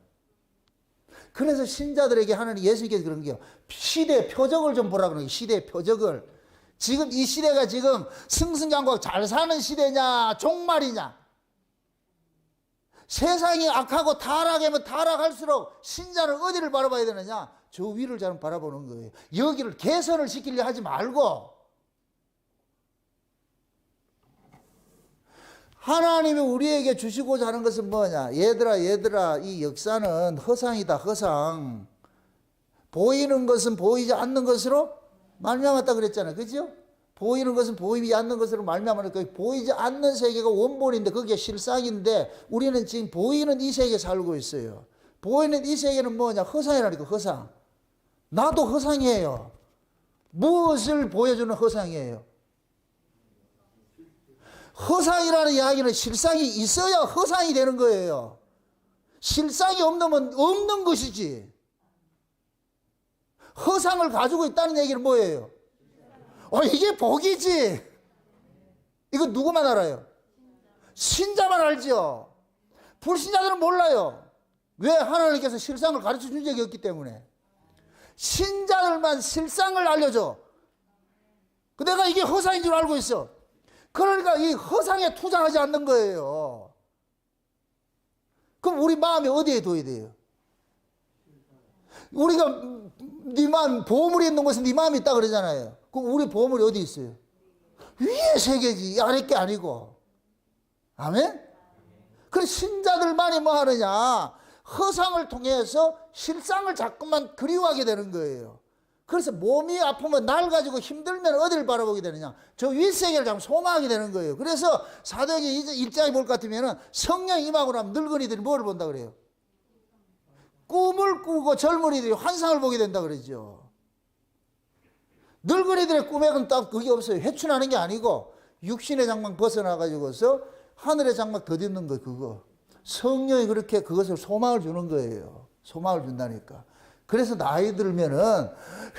그래서 신자들에게 하나님 예수님께서 그런 게요. 시대의 표적을 좀 보라 그러는 거예요. 시대의 표적을. 지금 이 시대가 지금 승승장구하고 잘 사는 시대냐 종말이냐. 세상이 악하고 타락하면 타락할수록 신자는 어디를 바라봐야 되느냐? 저 위를 잘 바라보는 거예요. 여기를 개선을 시키려 하지 말고 하나님이 우리에게 주시고자 하는 것은 뭐냐? 얘들아, 이 역사는 허상이다, 허상. 보이는 것은 보이지 않는 것으로 말미암았다 그랬잖아요. 그죠? 보이는 것은 보이지 않는 것으로 말미암았다. 보이지 않는 세계가 원본인데 그게 실상인데 우리는 지금 보이는 이 세계에 살고 있어요. 보이는 이 세계는 뭐냐? 허상이라니까, 허상. 나도 허상이에요. 무엇을 보여주는 허상이에요? 허상이라는 이야기는 실상이 있어야 허상이 되는 거예요. 실상이 없는 없는 것이지. 허상을 가지고 있다는 얘기는 뭐예요? 이게 복이지. 이거 누구만 알아요? 신자만 알죠. 불신자들은 몰라요. 왜? 하나님께서 실상을 가르쳐 준 적이 없기 때문에. 신자들만 실상을 알려줘. 내가 이게 허상인 줄 알고 있어. 그러니까 이 허상에 투자하지 않는 거예요. 그럼 우리 마음이 어디에 둬야 돼요? 우리가 네 마음, 보물이 있는 곳에 네 마음이 있다 그러잖아요. 그럼 우리 보물이 어디 있어요? 위에 세계지, 아래 게 아니고. 아멘? 그래서 신자들만이 뭐 하느냐? 허상을 통해서 실상을 자꾸만 그리워하게 되는 거예요. 그래서 몸이 아프면 날 가지고 힘들면 어디를 바라보게 되느냐? 저 윗세계를 자꾸 소망하게 되는 거예요. 그래서 사도행전 1장에 볼 것 같으면 성령이 임하고 나면 늙은이들이 뭐를 본다 그래요? 꿈을 꾸고 젊은이들이 환상을 보게 된다 그러죠. 늙은이들의 꿈에는 딱 그게 없어요. 회춘하는 게 아니고 육신의 장막 벗어나가지고서 하늘의 장막 덧입는 거 그거. 성령이 그렇게 그것을 소망을 주는 거예요. 소망을 준다니까. 그래서 나이 들면은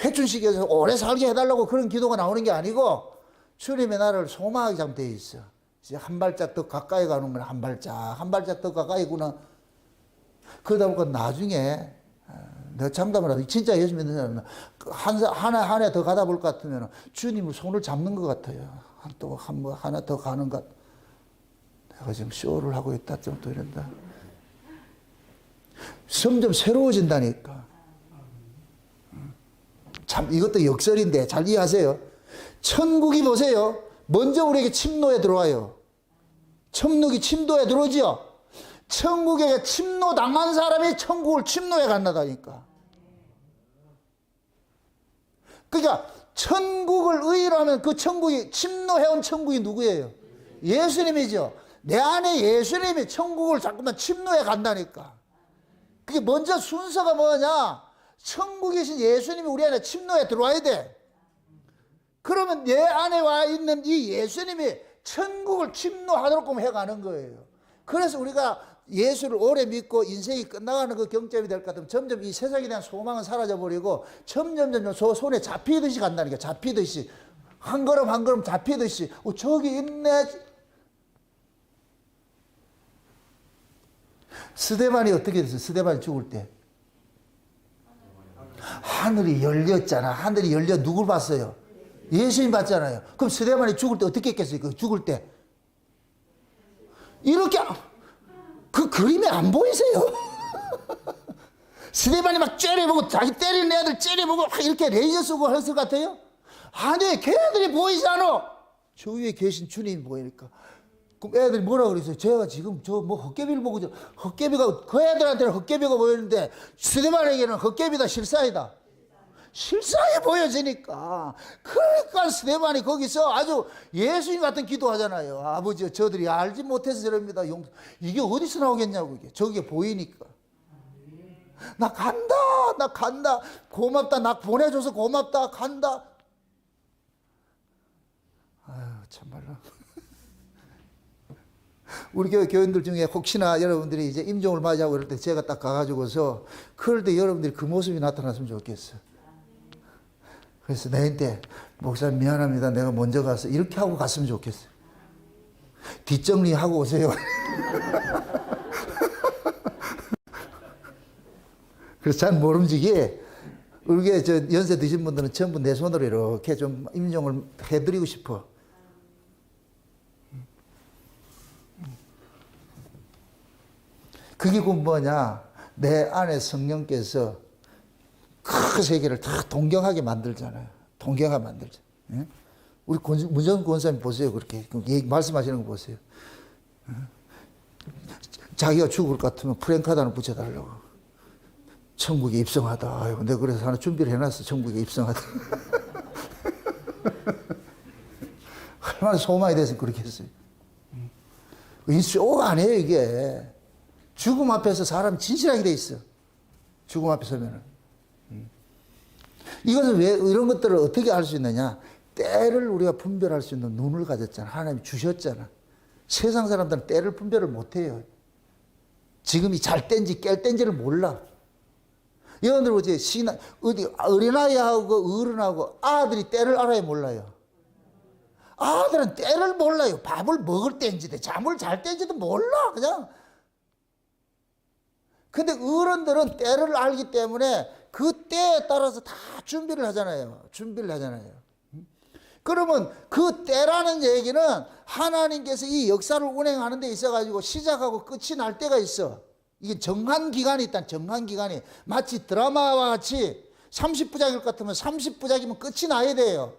회춘식에서 오래 살게 해달라고 그런 기도가 나오는 게 아니고 주님의 나라를 소망하게 참 돼 있어. 이제 한 발짝 더 가까이 가는 거야. 한 발짝 더 가까이구나. 그러다 보니까 나중에 너 장담을 하고 진짜 예수 믿는 사람은 한 해 더 가다 볼 것 같으면 주님을 손을 잡는 것 같아요. 또 하나 더 가는 것. 내가 지금 쇼를 하고 있다 좀 또 이런다. 점점 새로워진다니까. 참 이것도 역설인데 잘 이해하세요. 천국이 보세요. 먼저 우리에게 침노에 들어와요. 천국이 침노에 들어오죠. 천국에 침노당한 사람이 천국을 침노에 간다니까. 그러니까 천국을 의로 하면 그 천국이 침노해온 천국이 누구예요? 예수님이죠. 내 안에 예수님이 천국을 자꾸만 침노해 간다니까. 그게 먼저 순서가 뭐냐? 천국이신 예수님이 우리 안에 침노해 들어와야 돼. 그러면 내 안에 와 있는 이 예수님이 천국을 침노하도록 해가는 거예요. 그래서 우리가 예수를 오래 믿고 인생이 끝나가는 그 경점이 될 것 같으면 점점 이 세상에 대한 소망은 사라져버리고 점점 손에 잡히듯이 간다니까. 잡히듯이. 한 걸음 한 걸음 잡히듯이. 저기 있네. 스데반이 어떻게 됐어요? 스데반이 죽을 때. 하늘이 열렸잖아. 하늘이 열려 누굴 봤어요? 예수님 봤잖아요. 그럼 스데반이 죽을 때 어떻게 했겠어요? 그 죽을 때. 이렇게, 그 그림에 안 보이세요? 스데반이 막 째려보고, 자기 때리는 애들 째려보고, 이렇게 레이저 쏘고 할 것 같아요? 아니, 걔들이 보이지 않아. 저 위에 계신 주님이 보이니까. 그럼 애들이 뭐라 그랬어요? 제가 지금 헛개비를 보고, 헛개비가, 그 애들한테는 헛개비가 보이는데, 스데반에게는 헛개비다, 실사이다. 실사에 보여지니까. 그러니까 스데반이 거기서 아주 예수님 같은 기도 하잖아요. 아버지, 저들이 알지 못해서 저럽니다. 이게 어디서 나오겠냐고, 이게. 저게 보이니까. 나 간다. 고맙다. 나 보내줘서 고맙다. 간다. 아유, 참말로. 우리 교회 교인들 중에 혹시나 여러분들이 이제 임종을 맞이하고 그럴 때 제가 딱 가가지고서 그럴 때 여러분들이 그 모습이 나타났으면 좋겠어. 그래서 내한테 목사님 미안합니다. 내가 먼저 가서 이렇게 하고 갔으면 좋겠어요. 뒷정리하고 오세요. 그래서 잘 모름지기 우리 저 연세 드신 분들은 전부 내 손으로 이렇게 좀 임종을 해드리고 싶어. 그게 곧 뭐냐? 내 안에 성령께서 큰 세계를 다 동경하게 만들잖아요. 동경하게 만들죠. 예? 우리 문정 권사님 보세요. 그렇게 말씀하시는 거 보세요. 자기가 죽을 것 같으면 프랭카드 하나 붙여달라고. 천국에 입성하다. 아이고, 내가 그래서 하나 준비를 해놨어. 천국에 입성하다. 얼마나 소망이 돼서 그렇게 했어요. 이 쇼가 아니에요, 이게. 죽음 앞에서 사람 진실하게 돼 있어. 죽음 앞에 서면은. 이것은 왜 이런 것들을 어떻게 알 수 있느냐? 때를 우리가 분별할 수 있는 눈을 가졌잖아. 하나님이 주셨잖아. 세상 사람들은 때를 분별을 못해요. 지금이 잘 땐지 깰 땐지를 몰라. 여러분들 어제 어디 어린아이하고 어른하고 아들이 때를 알아야 몰라요. 아들은 때를 몰라요. 밥을 먹을 때인지도 잠을 잘 때인지도 몰라. 그냥. 근데 어른들은 때를 알기 때문에 그 때에 따라서 다 준비를 하잖아요. 그러면 그 때라는 얘기는 하나님께서 이 역사를 운행하는 데 있어가지고 시작하고 끝이 날 때가 있어. 이게 정한 기간이 있다. 정한 기간이. 마치 드라마와 같이 30부작일 것 같으면 30부작이면 끝이 나야 돼요.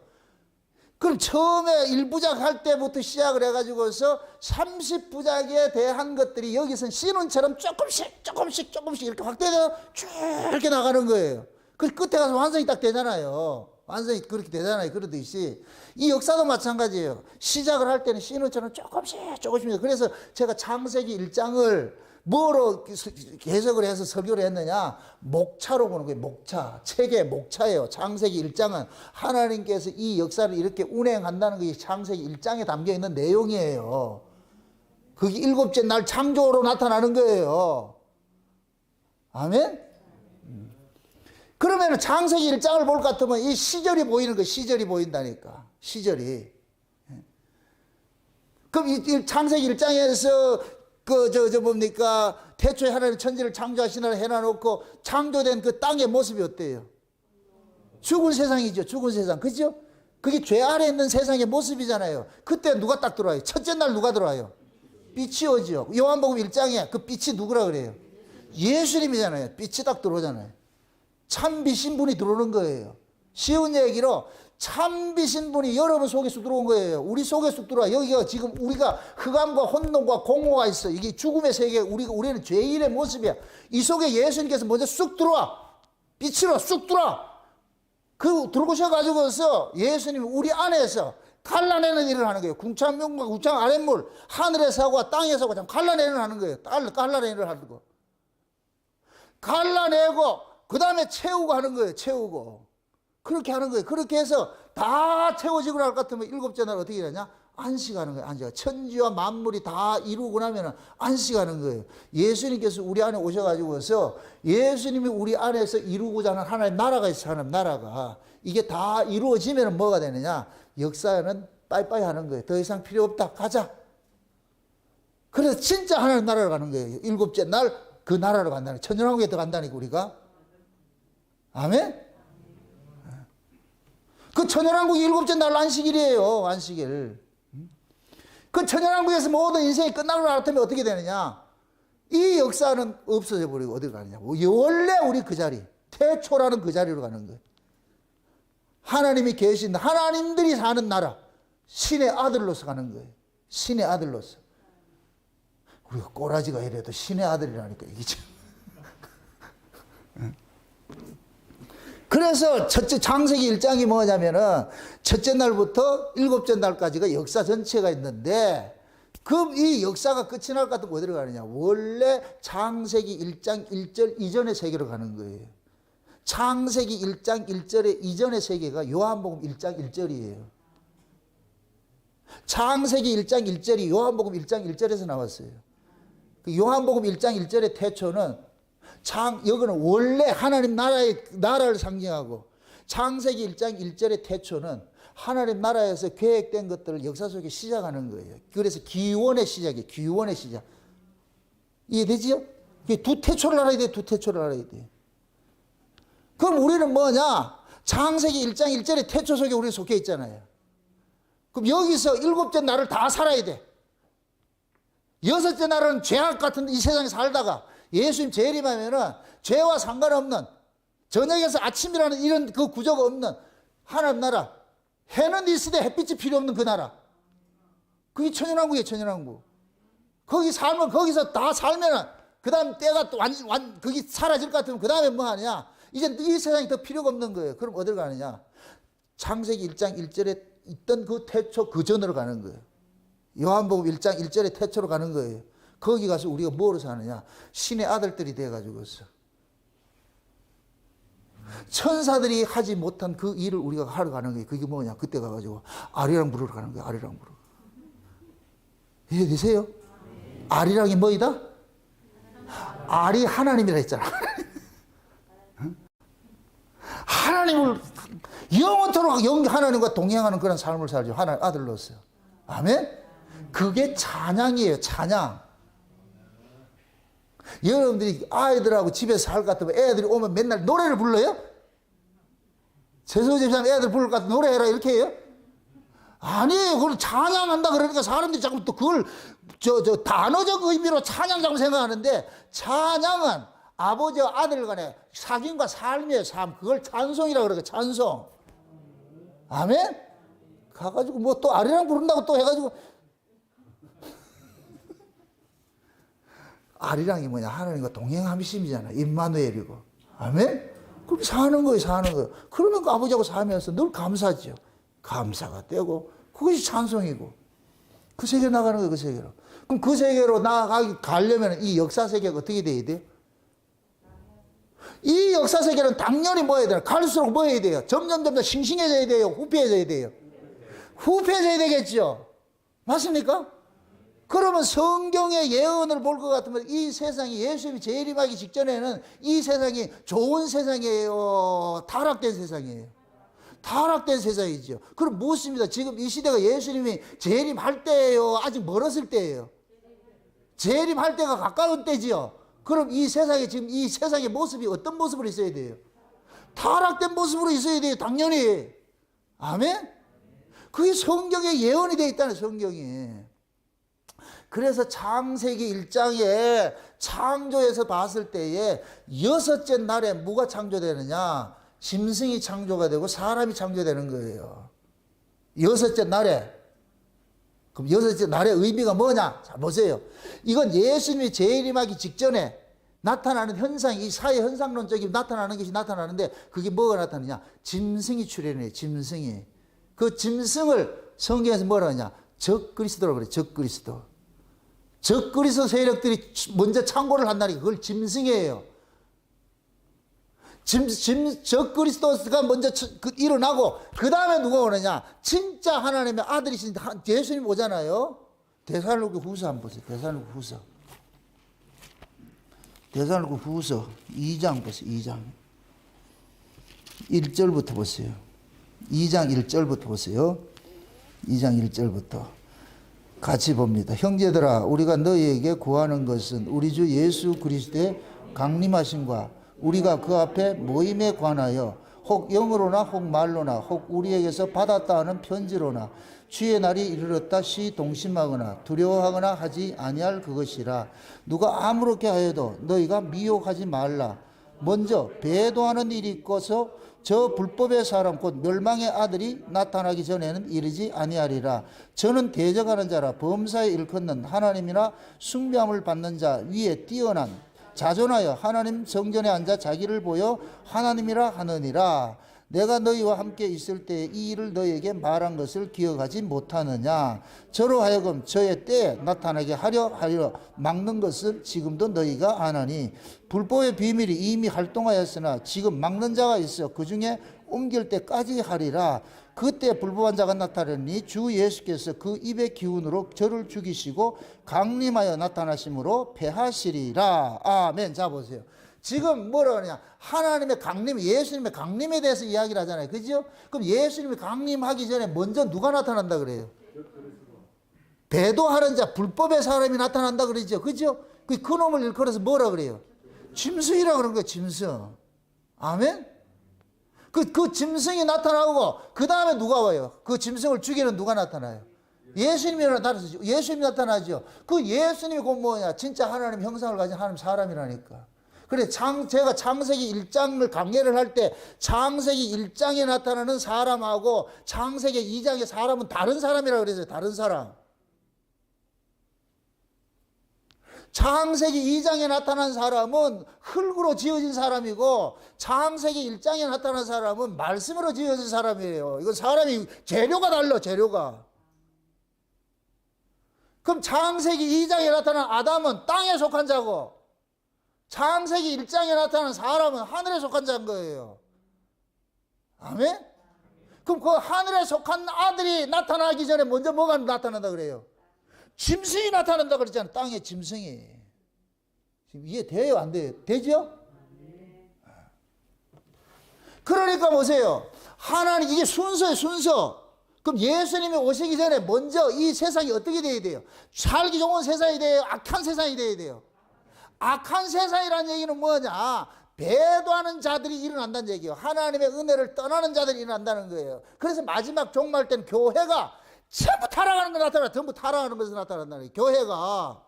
그럼 처음에 1부작 할 때부터 시작을 해가지고서 30부작에 대한 것들이 여기선 신혼처럼 조금씩 이렇게 확대되어 쭉 이렇게 나가는 거예요. 그 끝에 가서 완성이 딱 되잖아요. 완성이 그렇게 되잖아요. 그러듯이 이 역사도 마찬가지예요. 시작을 할 때는 신혼처럼 조금씩. 그래서 제가 창세기 1장을 뭐로 해석을 해서 설교를 했느냐? 목차로 보는 거예요. 목차. 책의 목차예요. 창세기 1장은 하나님께서 이 역사를 이렇게 운행한다는 것이 창세기 1장에 담겨 있는 내용이에요. 그게 7째 날 창조로 나타나는 거예요. 아멘? 그러면 창세기 1장을 볼 것 같으면 이 시절이 보이는 거예요. 시절이 보인다니까. 시절이. 그럼 이 창세기 1장에서 뭡니까? 태초에 하나님 천지를 창조하시나를 해놔놓고 창조된 그 땅의 모습이 어때요? 죽은 세상이죠. 죽은 세상. 그죠? 그게 죄 아래 있는 세상의 모습이잖아요. 그때 누가 딱 들어와요? 첫째 날 누가 들어와요? 빛이 오죠. 요한복음 1장에 그 빛이 누구라 그래요? 예수님이잖아요. 빛이 딱 들어오잖아요. 참 빛인 분이 들어오는 거예요. 쉬운 얘기로 참 빛인 분이 여러분 속에 쑥 들어온 거예요. 우리 속에 쑥 들어와. 여기가 지금 우리가 흑암과 혼돈과 공허가 있어. 이게 죽음의 세계, 우리는 죄인의 모습이야. 이 속에 예수님께서 먼저 쑥 들어와. 빛으로 쑥 들어와. 그 들어오셔가지고서 예수님이 우리 안에서 갈라내는 일을 하는 거예요. 궁창명과 궁창 아랫물, 하늘에서하고 땅에서하고 참 갈라내는 하는 거예요. 갈라내는 일을 하는 거. 갈라내고 그 다음에 채우고 하는 거예요. 채우고. 그렇게 하는 거예요. 그렇게 해서 다 채워지고 날 것 같으면 일곱째 날 어떻게 되냐? 안식하는 거예요. 안식. 천지와 만물이 다 이루고 나면 안식하는 거예요. 예수님께서 우리 안에 오셔가지고서 예수님이 우리 안에서 이루고자 하는 하나님 나라가 있어요. 하나님 나라가. 이게 다 이루어지면 뭐가 되느냐? 역사는 빠이빠이 하는 거예요. 더 이상 필요 없다. 가자. 그래서 진짜 하나님 나라로 가는 거예요. 일곱째 날 그 나라로 간다는 거예요. 천년왕국에 더 간다니까 우리가. 아멘? 그 천년왕국이 일곱째 날 안식일이에요. 안식일. 그 천년왕국에서 모든 인생이 끝나고 나면 어떻게 되느냐? 이 역사는 없어져 버리고 어디로 가느냐? 원래 우리 그 자리, 태초라는 그 자리로 가는 거예요. 하나님이 계신, 하나님들이 사는 나라, 신의 아들로서 가는 거예요. 신의 아들로서. 우리가 꼬라지가 이래도 신의 아들이라니까 이게 참. 그래서 첫째 창세기 1장이 뭐냐면은 첫째 날부터 일곱째 날까지가 역사 전체가 있는데 그럼 이 역사가 끝이 날 것 같으면 어디로 가느냐? 원래 창세기 1장 1절 이전의 세계로 가는 거예요. 창세기 1장 1절의 이전의 세계가 요한복음 1장 1절이에요. 창세기 1장 1절이 요한복음 1장 1절에서 나왔어요. 그 요한복음 1장 1절의 태초는 여기는 원래 하나님 나라를 상징하고 창세기 1장 1절의 태초는 하나님 나라에서 계획된 것들을 역사 속에 시작하는 거예요. 그래서 기원의 시작이에요. 기원의 시작. 이해되지요? 두 태초를 알아야 돼. 두 태초를 알아야 돼. 그럼 우리는 뭐냐? 창세기 1장 1절의 태초 속에 우리 속해 있잖아요. 그럼 여기서 일곱째 날을 다 살아야 돼. 여섯째 날은 죄악 같은 이 세상에 살다가 예수님 재림하면은 죄와 상관없는 저녁에서 아침이라는 이런 그 구조가 없는 하나님 나라. 해는 있으되 햇빛이 필요 없는 그 나라. 그게 천연왕국이에요. 천연왕국. 거기 살면 거기서 다 살면은 그 다음 때가 또 거기 사라질 것 같으면 그 다음에 뭐 하냐? 이제 이 세상이 더 필요가 없는 거예요. 그럼 어디로 가느냐? 창세기 1장 1절에 있던 그 태초 그 전으로 가는 거예요. 요한복음 1장 1절에 태초로 가는 거예요. 거기 가서 우리가 뭐로 사느냐? 신의 아들들이 돼가지고서 천사들이 하지 못한 그 일을 우리가 하러 가는 거예요. 그게 뭐냐? 그때 가가지고 아리랑 부르러 가는 거예요. 아리랑 부르러. 이해되세요? 아리랑이 뭐이다? 아리 하나님이라 했잖아. 하나님을 영원토록 하나님과 동행하는 그런 삶을 살죠. 하나님 아들로서. 아멘? 그게 찬양이에요. 찬양. 여러분들이 아이들하고 집에서 살 것 같으면 애들이 오면 맨날 노래를 불러요? 세수집사님 애들 부를 것 같으면 노래해라 이렇게 해요? 아니에요. 그걸 찬양한다 그러니까 사람들이 자꾸 또 그걸 단어적 의미로 찬양자고 생각하는데 찬양은 아버지와 아들 간의 사귐과 삶이에요. 삶. 그걸 찬송이라고 그래요. 찬송. 아멘? 가가지고 뭐 또 아리랑 부른다고 또 해가지고 아리랑이 뭐냐? 하나님과 동행함이심이잖아. 임마누엘이고. 아멘? 그렇게 사는 거예요. 사는 거예요. 그러면 그 아버지하고 살면서 늘 감사죠. 감사가 되고 그것이 찬송이고 그 세계로 나가는 거예요. 그 세계로. 그럼 그 세계로 가려면 이 역사 세계가 어떻게 돼야 돼요? 이 역사 세계는 당연히 뭐 해야 돼요? 갈수록 뭐 해야 돼요? 점점 싱싱해져야 돼요? 후패해져야 돼요? 후패해져야 되겠죠? 맞습니까? 그러면 성경의 예언을 볼 것 같으면 이 세상이 예수님이 재림하기 직전에는 이 세상이 좋은 세상이에요? 타락된 세상이에요? 타락된 세상이죠. 그럼 묻습니다. 지금 이 시대가 예수님이 재림할 때예요? 아직 멀었을 때예요? 재림할 때가 가까운 때지요. 그럼 이 세상에 지금 이 세상의 모습이 어떤 모습으로 있어야 돼요? 타락된 모습으로 있어야 돼요. 당연히. 아멘? 그게 성경에 예언이 되어 있다는 성경이. 그래서 창세기 1장에 창조에서 봤을 때에 여섯째 날에 뭐가 창조되느냐? 짐승이 창조가 되고 사람이 창조되는 거예요. 여섯째 날에. 그럼 여섯째 날의 의미가 뭐냐? 자, 보세요. 이건 예수님이 재림하기 직전에 나타나는 현상이, 이 사회 현상론적인 나타나는 것이 나타나는데, 그게 뭐가 나타나냐? 짐승이 출현해요, 짐승이. 그 짐승을 성경에서 뭐라 하냐? 적그리스도라고 그래요, 적그리스도. 적그리스도 세력들이 먼저 창고를 한다니까 그걸 짐승이에요. 적그리스도가 먼저 일어나고, 그 다음에 누가 오느냐? 진짜 하나님의 아들이신 예수님 오잖아요. 데살로니가 후서 한번 보세요. 데살로니가 후서. 데살로니가 후서 2장 보세요. 2장. 1절부터 보세요. 2장 1절부터 보세요. 2장 1절부터. 같이 봅니다. 형제들아, 우리가 너희에게 구하는 것은 우리 주 예수 그리스도의 강림하심과 우리가 그 앞에 모임에 관하여 혹 영으로나 혹 말로나 혹 우리에게서 받았다 하는 편지로나 주의 날이 이르렀다 시 동심하거나 두려워하거나 하지 아니할 그것이라. 누가 아무렇게 하여도 너희가 미혹하지 말라. 먼저 배도하는 일이 있고서 저 불법의 사람 곧 멸망의 아들이 나타나기 전에는 이르지 아니하리라. 저는 대적하는 자라 범사에 일컫는 하나님이나 숭배함을 받는 자 위에 뛰어난 자존하여 하나님 성전에 앉아 자기를 보여 하나님이라 하느니라. 내가 너희와 함께 있을 때에 이 일을 너희에게 말한 것을 기억하지 못하느냐. 저로 하여금 저의 때에 나타나게 하려 막는 것은 지금도 너희가 아나니 불법의 비밀이 이미 활동하였으나 지금 막는 자가 있어 그 중에 옮길 때까지 하리라. 그때 불법한 자가 나타나니 주 예수께서 그 입의 기운으로 저를 죽이시고 강림하여 나타나심으로 패하시리라. 아멘. 자 보세요. 지금 뭐라 그러냐? 하나님의 강림, 예수님의 강림에 대해서 이야기를 하잖아요. 그죠? 그럼 예수님이 강림하기 전에 먼저 누가 나타난다 그래요? 배도하는 자, 불법의 사람이 나타난다 그러죠. 그죠? 그 놈을 일컬어서 뭐라 그래요? 짐승이라 그런 거예요. 짐승. 아멘? 그 짐승이 나타나고 그 다음에 누가 와요? 그 짐승을 죽이는 누가 나타나요? 예수님이 나타나죠. 예수님이 나타나죠. 그 예수님이 곧 뭐냐? 진짜 하나님 형상을 가진 하나님 사람이라니까. 그래, 제가 창세기 1장을 강해를 할 때 창세기 1장에 나타나는 사람하고 창세기 2장의 사람은 다른 사람이라고 그랬어요. 다른 사람. 창세기 2장에 나타난 사람은 흙으로 지어진 사람이고 창세기 1장에 나타난 사람은 말씀으로 지어진 사람이에요. 이건 사람이 재료가 달라, 재료가. 그럼 창세기 2장에 나타난 아담은 땅에 속한 자고 창세기 1장에 나타난 사람은 하늘에 속한 자인 거예요. 아멘? 그럼 그 하늘에 속한 아들이 나타나기 전에 먼저 뭐가 나타난다 그래요? 짐승이 나타난다 그랬잖아요. 땅에 짐승이. 지금 이해돼요? 안 돼요? 되죠? 그러니까 보세요. 하나님, 이게 순서예요, 순서. 그럼 예수님이 오시기 전에 먼저 이 세상이 어떻게 돼야 돼요? 살기 좋은 세상이 돼요? 악한 세상이 돼야 돼요? 악한 세상이라는 얘기는 뭐냐? 배도하는 자들이 일어난다는 얘기예요. 하나님의 은혜를 떠나는 자들이 일어난다는 거예요. 그래서 마지막 종말 때는 교회가 전부 타락하는 거 나타나. 전부 타락하는 것이 나타난다는 거예요. 교회가.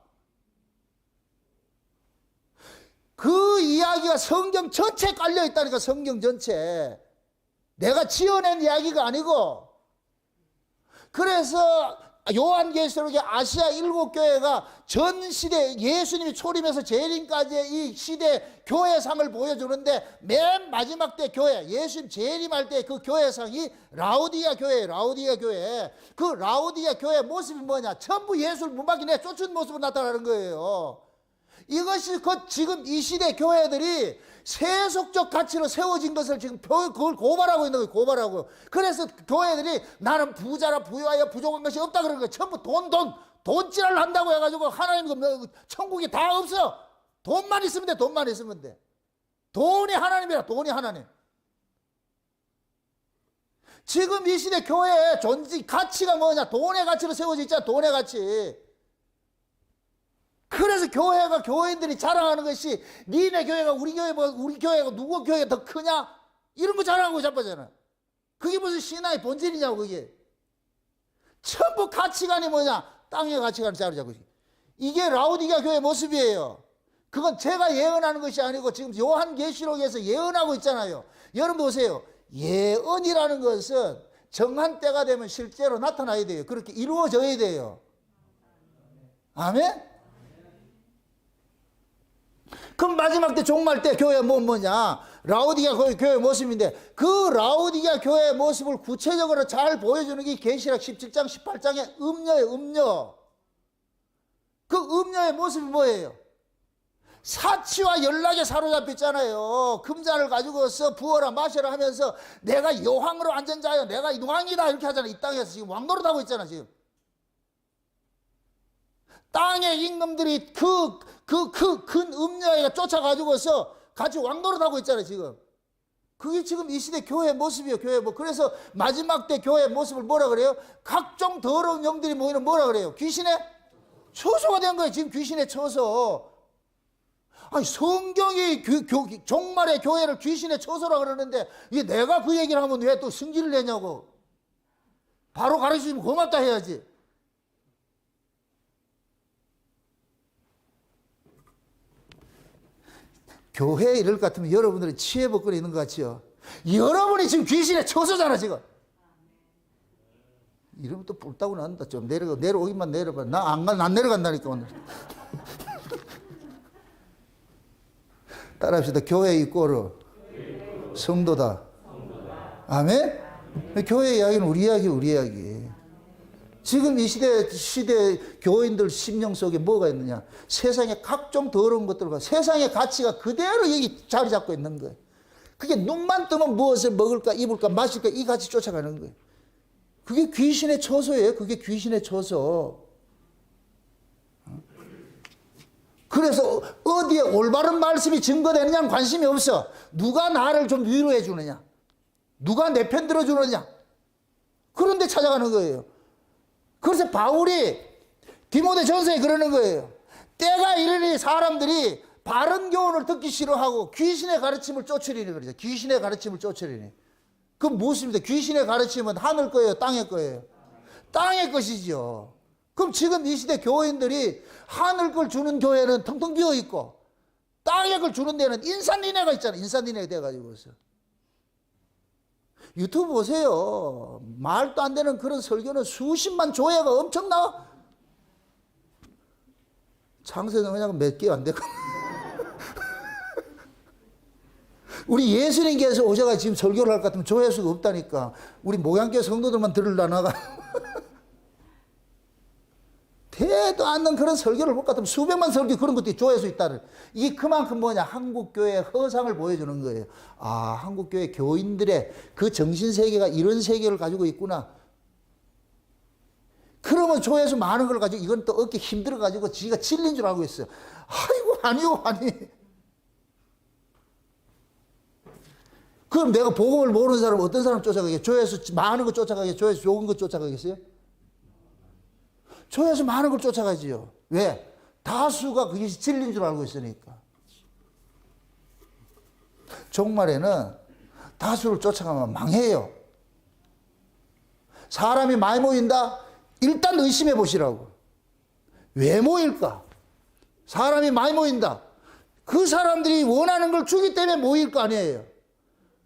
그 이야기가 성경 전체에 깔려 있다니까. 성경 전체에. 내가 지어낸 이야기가 아니고. 그래서 요한계시록의 아시아 7교회가 전 시대 예수님이 초림에서 재림까지의 이 시대 교회상을 보여주는데 맨 마지막 때 교회, 예수님 재림할 때 그 교회상이 라우디아 교회예요. 라우디아 교회. 그 라우디아 교회 모습이 뭐냐? 전부 예수를 문 밖에 내 쫓은 모습으로 나타나는 거예요. 이것이 지금 이 시대 교회들이 세속적 가치로 세워진 것을 지금 그걸 고발하고 있는 거예요. 고발하고. 그래서 교회들이 나는 부자라 부유하여 부족한 것이 없다 그러는 거예요. 전부 돈질을 한다고 해가지고 하나님 천국이 다 없어. 돈만 있으면 돼. 돈만 있으면 돼. 돈이 하나님이라. 돈이 하나님. 지금 이 시대 교회의 가치가 뭐냐? 돈의 가치로 세워져 있잖아. 돈의 가치. 그래서 교회가 교회인들이 자랑하는 것이 니네 교회가 우리 교회가 누구 교회가 더 크냐? 이런 거 자랑하고 자빠잖아. 그게 무슨 신앙의 본질이냐고. 그게 전부 가치관이 뭐냐? 땅의 가치관을 자르자고. 이게 라우디가 교회 모습이에요. 그건 제가 예언하는 것이 아니고 지금 요한계시록에서 예언하고 있잖아요. 여러분 보세요. 예언이라는 것은 정한 때가 되면 실제로 나타나야 돼요. 그렇게 이루어져야 돼요. 아멘? 그럼 마지막 때 종말 때 교회 뭐냐? 라오디게아 교회 모습인데 그 라오디게아 교회의 모습을 구체적으로 잘 보여주는 게 계시록 17장 18장의 음녀예요. 음녀. 그 음녀의 모습이 뭐예요? 사치와 연락에 사로잡혔잖아요. 금잔을 가지고서 부어라 마셔라 하면서 내가 여왕으로 앉은 자요, 내가 왕이다 이렇게 하잖아요. 이 땅에서 지금 왕노릇하고 있잖아 지금. 땅의 임금들이 큰 음녀에게 쫓아가지고서 같이 왕노릇하고 있잖아요 지금. 그게 지금 이 시대 교회의 모습이에요. 교회 뭐. 그래서 마지막 때 교회의 모습을 뭐라 그래요? 각종 더러운 영들이 모이는 뭐라 그래요? 귀신의 처소가 된 거예요. 지금 귀신의 처소. 아니 성경이 종말의 교회를 귀신의 처소라 그러는데 이게 내가 그 얘기를 하면 왜 또 승질을 내냐고. 바로 가르치면 고맙다 해야지. 교회에 이럴 것 같으면 여러분들이 치해복거리 있는 것 같지요. 여러분이 지금 귀신의 처소잖아 지금. 이러면 또 뿔따고 난다. 좀 내려오기만 내려봐. 나 안 내려간다니까 오늘. 따라합시다. 교회 이꼬르 성도다. 아멘? 교회 이야기는 우리 이야기. 지금 이 시대 교인들 심령 속에 뭐가 있느냐? 세상에 각종 더러운 것들과 세상의 가치가 그대로 여기 자리 잡고 있는 거예요. 그게 눈만 뜨면 무엇을 먹을까, 입을까, 마실까 이 가치 쫓아가는 거예요. 그게 귀신의 처소예요. 그게 귀신의 처소. 그래서 어디에 올바른 말씀이 증거되느냐는 관심이 없어. 누가 나를 좀 위로해 주느냐, 누가 내 편 들어주느냐, 그런 데 찾아가는 거예요. 그래서 바울이 디모데전서에 그러는 거예요. 때가 이르니 사람들이 바른 교훈을 듣기 싫어하고 귀신의 가르침을 쫓으리니 그러죠. 귀신의 가르침을 쫓으리니. 그 무엇입니까? 귀신의 가르침은 하늘 거예요, 땅의 거예요? 땅의 것이죠. 그럼 지금 이 시대 교인들이 하늘 걸 주는 교회는 텅텅 비어 있고 땅의 걸 주는 데는 인산인해가 있잖아요. 인산인해가 돼가지고서. 유튜브 보세요. 말도 안 되는 그런 설교는 수십만 조회가 엄청 나와. 창세는 그냥 몇 개 안 되고. 우리 예수님께서 오셔가 지금 설교를 할 것 같으면 조회수가 없다니까. 우리 목양교 성도들만 들으려나가. 대도 않는 그런 설교를 볼 것 같으면 수백만 설교 그런 것들이 조회수 있다는. 이게 그만큼 뭐냐? 한국교회의 허상을 보여주는 거예요. 아, 한국교회 교인들의 그 정신세계가 이런 세계를 가지고 있구나. 그러면 조회수 많은 걸 가지고 이건 또 어깨 힘들어가지고 지가 진리인 줄 알고 있어요. 아이고, 아니. 그럼 내가 복음을 모르는 사람 어떤 사람 쫓아가겠어요? 조회수 많은 거 쫓아가겠어요? 조회수 좋은 거 쫓아가겠어요? 조회수 많은 걸 쫓아가지요. 왜? 다수가 그게 진리인 줄 알고 있으니까. 종말에는 다수를 쫓아가면 망해요. 사람이 많이 모인다? 일단 의심해 보시라고. 왜 모일까? 사람이 많이 모인다. 그 사람들이 원하는 걸 주기 때문에 모일 거 아니에요.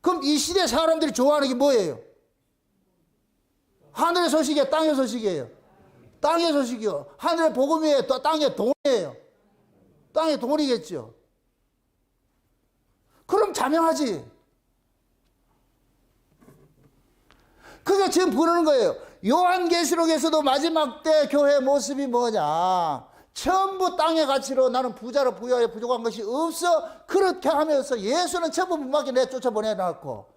그럼 이 시대 사람들이 좋아하는 게 뭐예요? 하늘의 소식이에요? 땅의 소식이에요? 땅의 소식이요. 하늘의 복음이에요? 또 땅의 돈이에요? 땅의 돈이겠죠. 그럼 자명하지. 그게 지금 보는 거예요. 요한계시록에서도 마지막 때 교회의 모습이 뭐냐? 전부 땅의 가치로 나는 부자로 부여에 부족한 것이 없어. 그렇게 하면서 예수는 전부 문 밖에 내쫓아 보내놨고,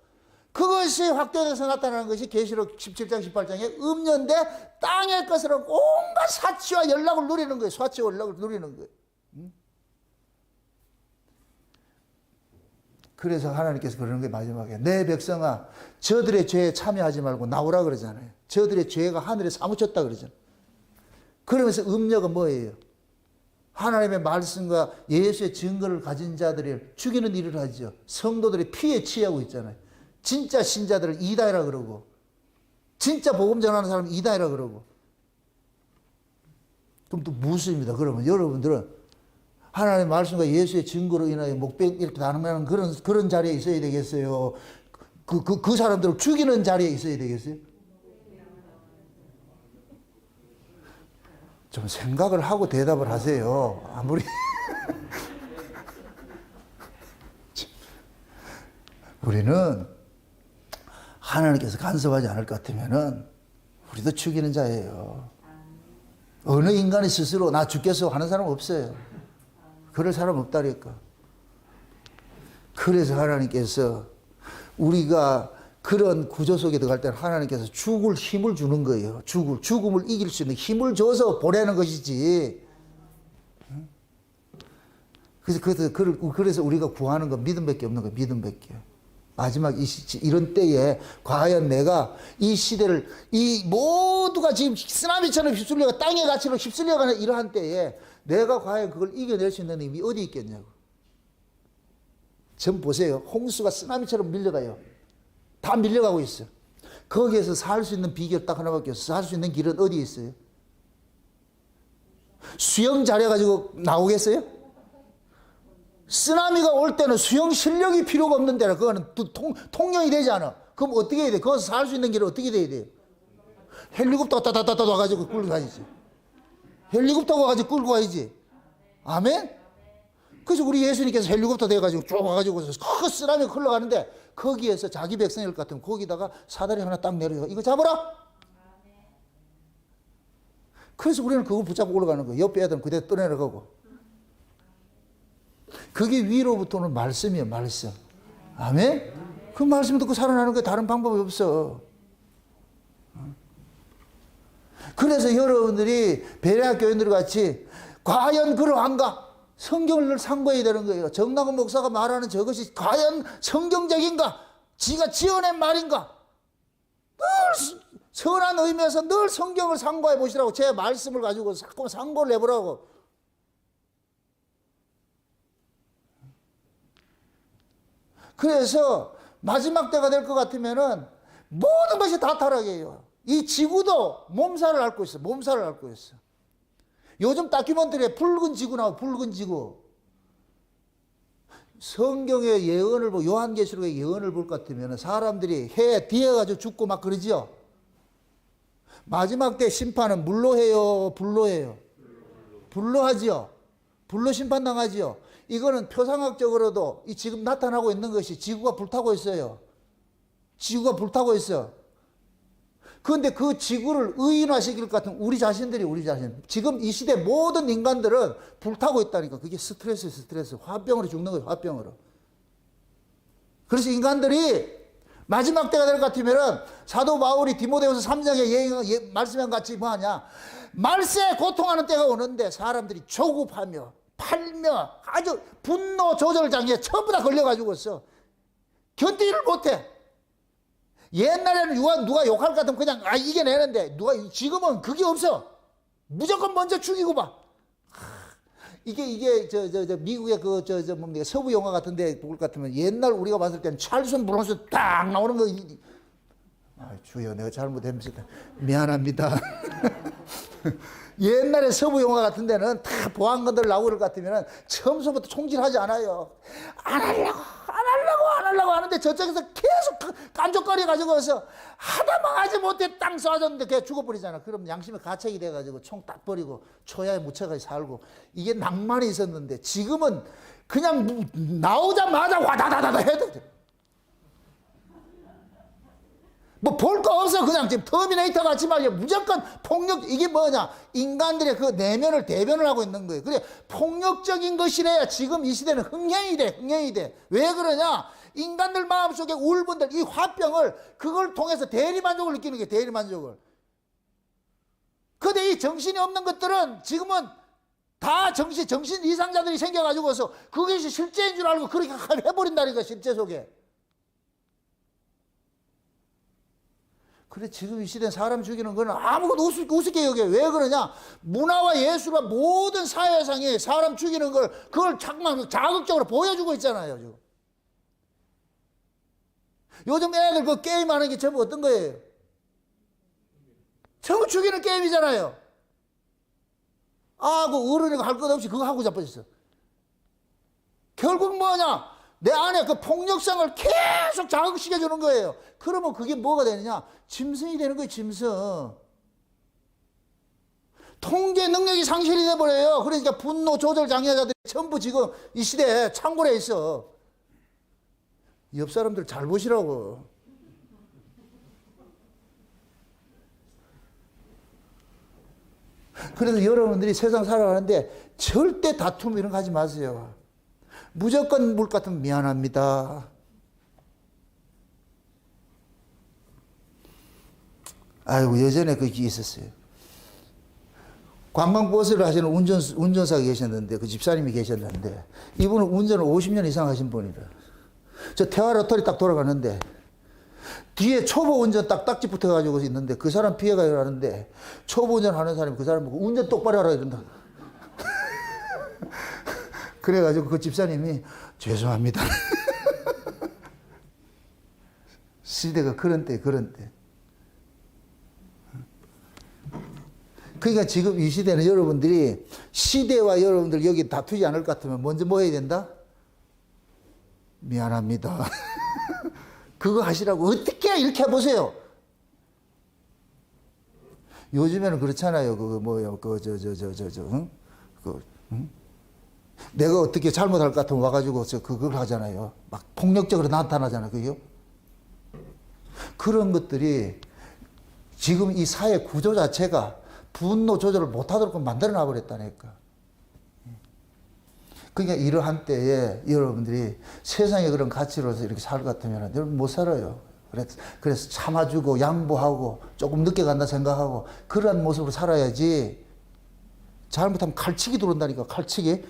그것이 확대돼서 나타나는 것이 계시록 17장 18장의 음녀인데 땅의 것으로 온갖 사치와 연락을 누리는 거예요. 사치와 연락을 누리는 거예요. 그래서 하나님께서 그러는 게 마지막에 내 백성아 저들의 죄에 참여하지 말고 나오라 그러잖아요. 저들의 죄가 하늘에 사무쳤다 그러잖아요. 그러면서 음녀가 뭐예요? 하나님의 말씀과 예수의 증거를 가진 자들을 죽이는 일을 하죠. 성도들이 피에 취하고 있잖아요. 진짜 신자들을 이다이라 그러고, 진짜 복음 전하는 사람은 이다이라 그러고. 그럼 또 무엇입니다? 그러면 여러분들은 하나님의 말씀과 예수의 증거로 인하여 목bec 이렇게 나누는 그런 자리에 있어야 되겠어요? 그 사람들을 죽이는 자리에 있어야 되겠어요? 좀 생각을 하고 대답을 하세요. 아무리. 우리는 하나님께서 간섭하지 않을 것 같으면은 우리도 죽이는 자예요. 어느 인간이 스스로 나 죽겠어 하는 사람 없어요. 그럴 사람 없다니까. 그래서 하나님께서 우리가 그런 구조 속에 들어갈 때는 하나님께서 죽을 힘을 주는 거예요. 죽음을 이길 수 있는 힘을 줘서 보내는 것이지. 그래서 우리가 구하는 건 믿음밖에 없는 거예요. 믿음밖에. 마지막 이런 때에 과연 내가 이 시대를 이 모두가 지금 쓰나미처럼 휩쓸려가 땅의 가치로 휩쓸려가는 이러한 때에 내가 과연 그걸 이겨낼 수 있는 힘이 어디 있겠냐고. 전 보세요. 홍수가 쓰나미처럼 밀려가요. 다 밀려가고 있어. 거기에서 살 수 있는 비결 딱 하나밖에 없어. 살 수 있는 길은 어디에 있어요? 수영 잘해가지고 나오겠어요? 쓰나미가 올 때는 수영 실력이 필요가 없는 데라 그거는 통영이 되지 않아. 그럼 어떻게 해야 돼? 거기서 살 수 있는 길은 어떻게 돼야 돼요? 헬리콥터 따따따따 와가지고 끌고 가야지. 헬리콥터가 와가지고 끌고 가야지. 아멘? 그래서 우리 예수님께서 헬리콥터 돼가지고 쭉 와가지고 큰 쓰나미가 흘러가는데 거기에서 자기 백성일 것 같으면 거기다가 사다리 하나 딱 내려요. 이거 잡아라! 그래서 우리는 그거 붙잡고 올라가는 거예요. 옆에 애들은 그대로 떠내려가고. 그게 위로부터는 말씀이에요. 말씀. 아멘? 그 말씀 듣고 살아나는 게 다른 방법이 없어. 그래서 여러분들이 베레아 교인들 같이 과연 그러한가? 성경을 늘 상고해야 되는 거예요. 정남원 목사가 말하는 저것이 과연 성경적인가? 지가 지어낸 말인가? 늘 선한 의미에서 늘 성경을 상고해 보시라고. 제 말씀을 가지고 자꾸 상고를 해보라고. 그래서 마지막 때가 될 것 같으면은 모든 것이 다 타락해요. 이 지구도 몸살을 앓고 있어. 몸살을 앓고 있어. 요즘 다큐멘터리에 붉은 지구 나와. 붉은 지구. 성경의 예언을 보고 요한계시록의 예언을 볼 것 같으면 사람들이 해 뒤에 가지고 죽고 막 그러지요. 마지막 때 심판은 물로 해요? 불로 해요? 불로 하지요. 불로 심판당하지요. 이거는 표상학적으로도 이 지금 나타나고 있는 것이 지구가 불타고 있어요. 지구가 불타고 있어. 그런데 그 지구를 의인화시킬 것 같은 우리 자신. 지금 이 시대 모든 인간들은 불타고 있다니까. 그게 스트레스. 화병으로 죽는 거예요. 화병으로. 그래서 인간들이 마지막 때가 될 것 같으면은 사도 바울이 디모데후서 3장에 말씀한 같이 뭐하냐. 말세에 고통하는 때가 오는데 사람들이 조급하며 팔며 아주 분노 조절 장애에 전부 다 걸려가지고 있어. 견디를 못해. 옛날에는 누가 욕할 것 같으면 그냥 이겨내는데 지금은 그게 없어. 무조건 먼저 죽이고 봐. 이게 미국의 뭡니까 서부 영화 같은데 볼 것 같으면 옛날 우리가 봤을 때는 찰슨 브론스 딱 나오는 거. 주여 내가 잘못했습니다. 미안합니다. 옛날에 서부 영화 같은 데는 다 보안관들 나오고 그럴 것 같으면 처음부터 총질하지 않아요. 안 하려고 하는데 저쪽에서 계속 깐족거려 가지고서 하다 망하지 못해 땅 쏴줬는데 걔 죽어버리잖아. 그럼 양심에 가책이 돼가지고 총 딱 버리고 초야에 묻혀가지고 살고. 이게 낭만이 있었는데 지금은 그냥 나오자마자 와다다다다 해도 돼. 뭐 볼 거 없어. 그냥 지금 터미네이터 같이 말이야. 무조건 폭력. 이게 뭐냐, 인간들의 그 내면을 대변을 하고 있는 거예요. 그래 폭력적인 것이래야 지금 이 시대는 흥행이 돼. 왜 그러냐, 인간들 마음속에 울분들, 이 화병을 그걸 통해서 대리만족을 느끼는 게 대리만족을. 근데 이 정신이 없는 것들은 지금은 다 정신 이상자들이 생겨가지고서 그것이 실제인 줄 알고 그렇게 해버린다니까. 실제 속에. 그래 지금 이 시대는 사람 죽이는 건 아무것도 우습게 여겨요. 왜 그러냐, 문화와 예술과 모든 사회상이 사람 죽이는 걸 그걸 자극적으로 보여주고 있잖아요. 지금. 요즘 애들 그 게임하는 게 전부 어떤 거예요? 전부 죽이는 게임이잖아요. 그 어른이 할 것 없이 그거 하고 자빠졌어. 결국 뭐냐, 내 안에 그 폭력성을 계속 자극시켜주는 거예요. 그러면 그게 뭐가 되느냐, 짐승이 되는 거예요. 짐승. 통제 능력이 상실이 돼버려요. 그러니까 분노 조절 장애자들이 전부 지금 이 시대에 창궐해 있어. 옆 사람들 잘 보시라고. 그래서 여러분들이 세상 살아가는데 절대 다툼 이런 거 하지 마세요. 무조건 물 같으면 미안합니다. 아이고, 예전에 그게 있었어요. 관광버스를 하시는 운전사가 계셨는데, 그 집사님이 계셨는데, 이분은 운전을 50년 이상 하신 분이라. 저 태화 로터리 딱 돌아가는데, 뒤에 초보 운전 딱 딱지 붙어가지고 있는데, 그 사람 피해가 일어나는데, 초보 운전 하는 사람이 그 사람 보고 운전 똑바로 하라 이런다. 그래가지고 그 집사님이, 죄송합니다. 시대가 그런 때. 그러니까 지금 이 시대는 여러분들이 시대와 여러분들 여기 다투지 않을 것 같으면 먼저 뭐 해야 된다? 미안합니다. 그거 하시라고. 어떻게 이렇게 해보세요. 요즘에는 그렇잖아요. 응? 내가 어떻게 잘못할 것 같으면 와가지고 그걸 하잖아요. 막 폭력적으로 나타나잖아요. 그죠? 그런 것들이 지금 이 사회 구조 자체가 분노 조절을 못하도록 만들어 놔버렸다니까. 그러니까 이러한 때에 여러분들이 세상의 그런 가치로서 이렇게 살 것 같으면 여러분 못 살아요. 그래서 참아주고 양보하고 조금 늦게 간다 생각하고 그러한 모습으로 살아야지. 잘못하면 칼치기 들어온다니까. 칼치기.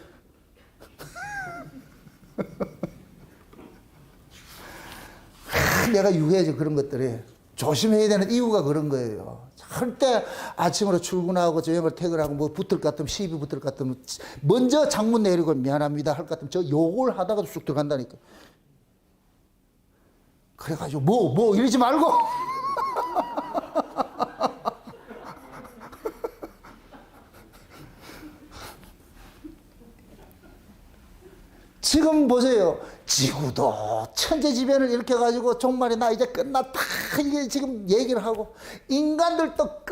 내가 유해져 그런 것들이. 조심해야 되는 이유가 그런 거예요. 절대 아침으로 출근하고 저녁을 퇴근하고 뭐 붙을 것 같으면 시비 붙을 것 같으면 먼저 창문 내리고 미안합니다 할 것 같으면 저 욕을 하다가도 쑥 들어간다니까. 그래가지고 뭐 이러지 말고. 지금 보세요. 지구도 천재지변을 일으켜가지고 종말이 나 이제 끝났다. 이게 지금 얘기를 하고 인간들도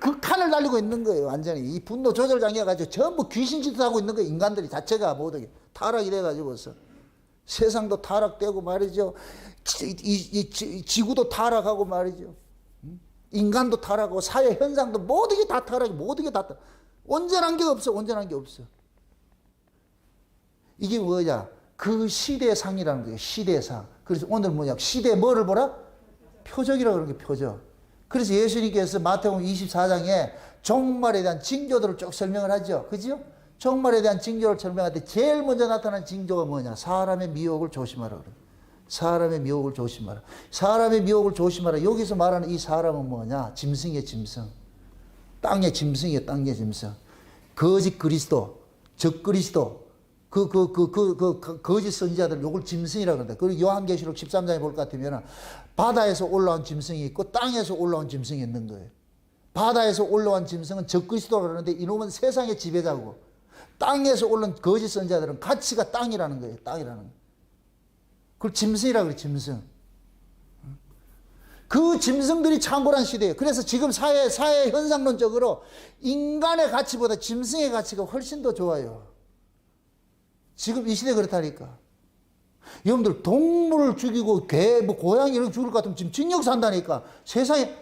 극한을 달리고 있는 거예요. 완전히 이 분노 조절 장애가지고 전부 귀신 짓을 하고 있는 거예요. 인간들이 자체가 모두 타락이 돼가지고서 세상도 타락되고 말이죠. 지구도 타락하고 말이죠. 인간도 타락하고 사회 현상도 모든 게 다 타락이 모든 게 다 타락. 온전한 게 없어. 온전한 게 없어. 이게 뭐냐? 그 시대상이라는 거예요. 시대상. 그래서 오늘 뭐냐? 시대 뭐를 보라? 표적이라고 그러는 게 표적. 그래서 예수님께서 마태복음 24장에 종말에 대한 징조들을 쭉 설명을 하죠. 그죠? 종말에 대한 징조를 설명할 때 제일 먼저 나타난 징조가 뭐냐? 사람의 미혹을 조심하라 그래요. 사람의 미혹을 조심하라. 사람의 미혹을 조심하라. 여기서 말하는 이 사람은 뭐냐? 짐승이에요, 짐승. 땅의 짐승이에요, 땅의 짐승. 거짓 그리스도, 적 그리스도, 거짓 선지자들, 요걸 짐승이라고 그런다. 그리고 요한계시록 13장에 볼 것 같으면 바다에서 올라온 짐승이 있고 땅에서 올라온 짐승이 있는 거예요. 바다에서 올라온 짐승은 적그리스도라고 그러는데 이놈은 세상의 지배자고 땅에서 올라온 거짓 선지자들은 가치가 땅이라는 거예요. 땅이라는 거예요. 그걸 짐승이라고 그래요. 짐승. 그 짐승들이 창궐한 시대예요. 그래서 지금 사회 현상론적으로 인간의 가치보다 짐승의 가치가 훨씬 더 좋아요. 지금 이 시대 그렇다니까. 여러분들 동물을 죽이고 개, 뭐 고양이 이런 거 죽을 것 같으면 지금 징역 산다니까. 세상에.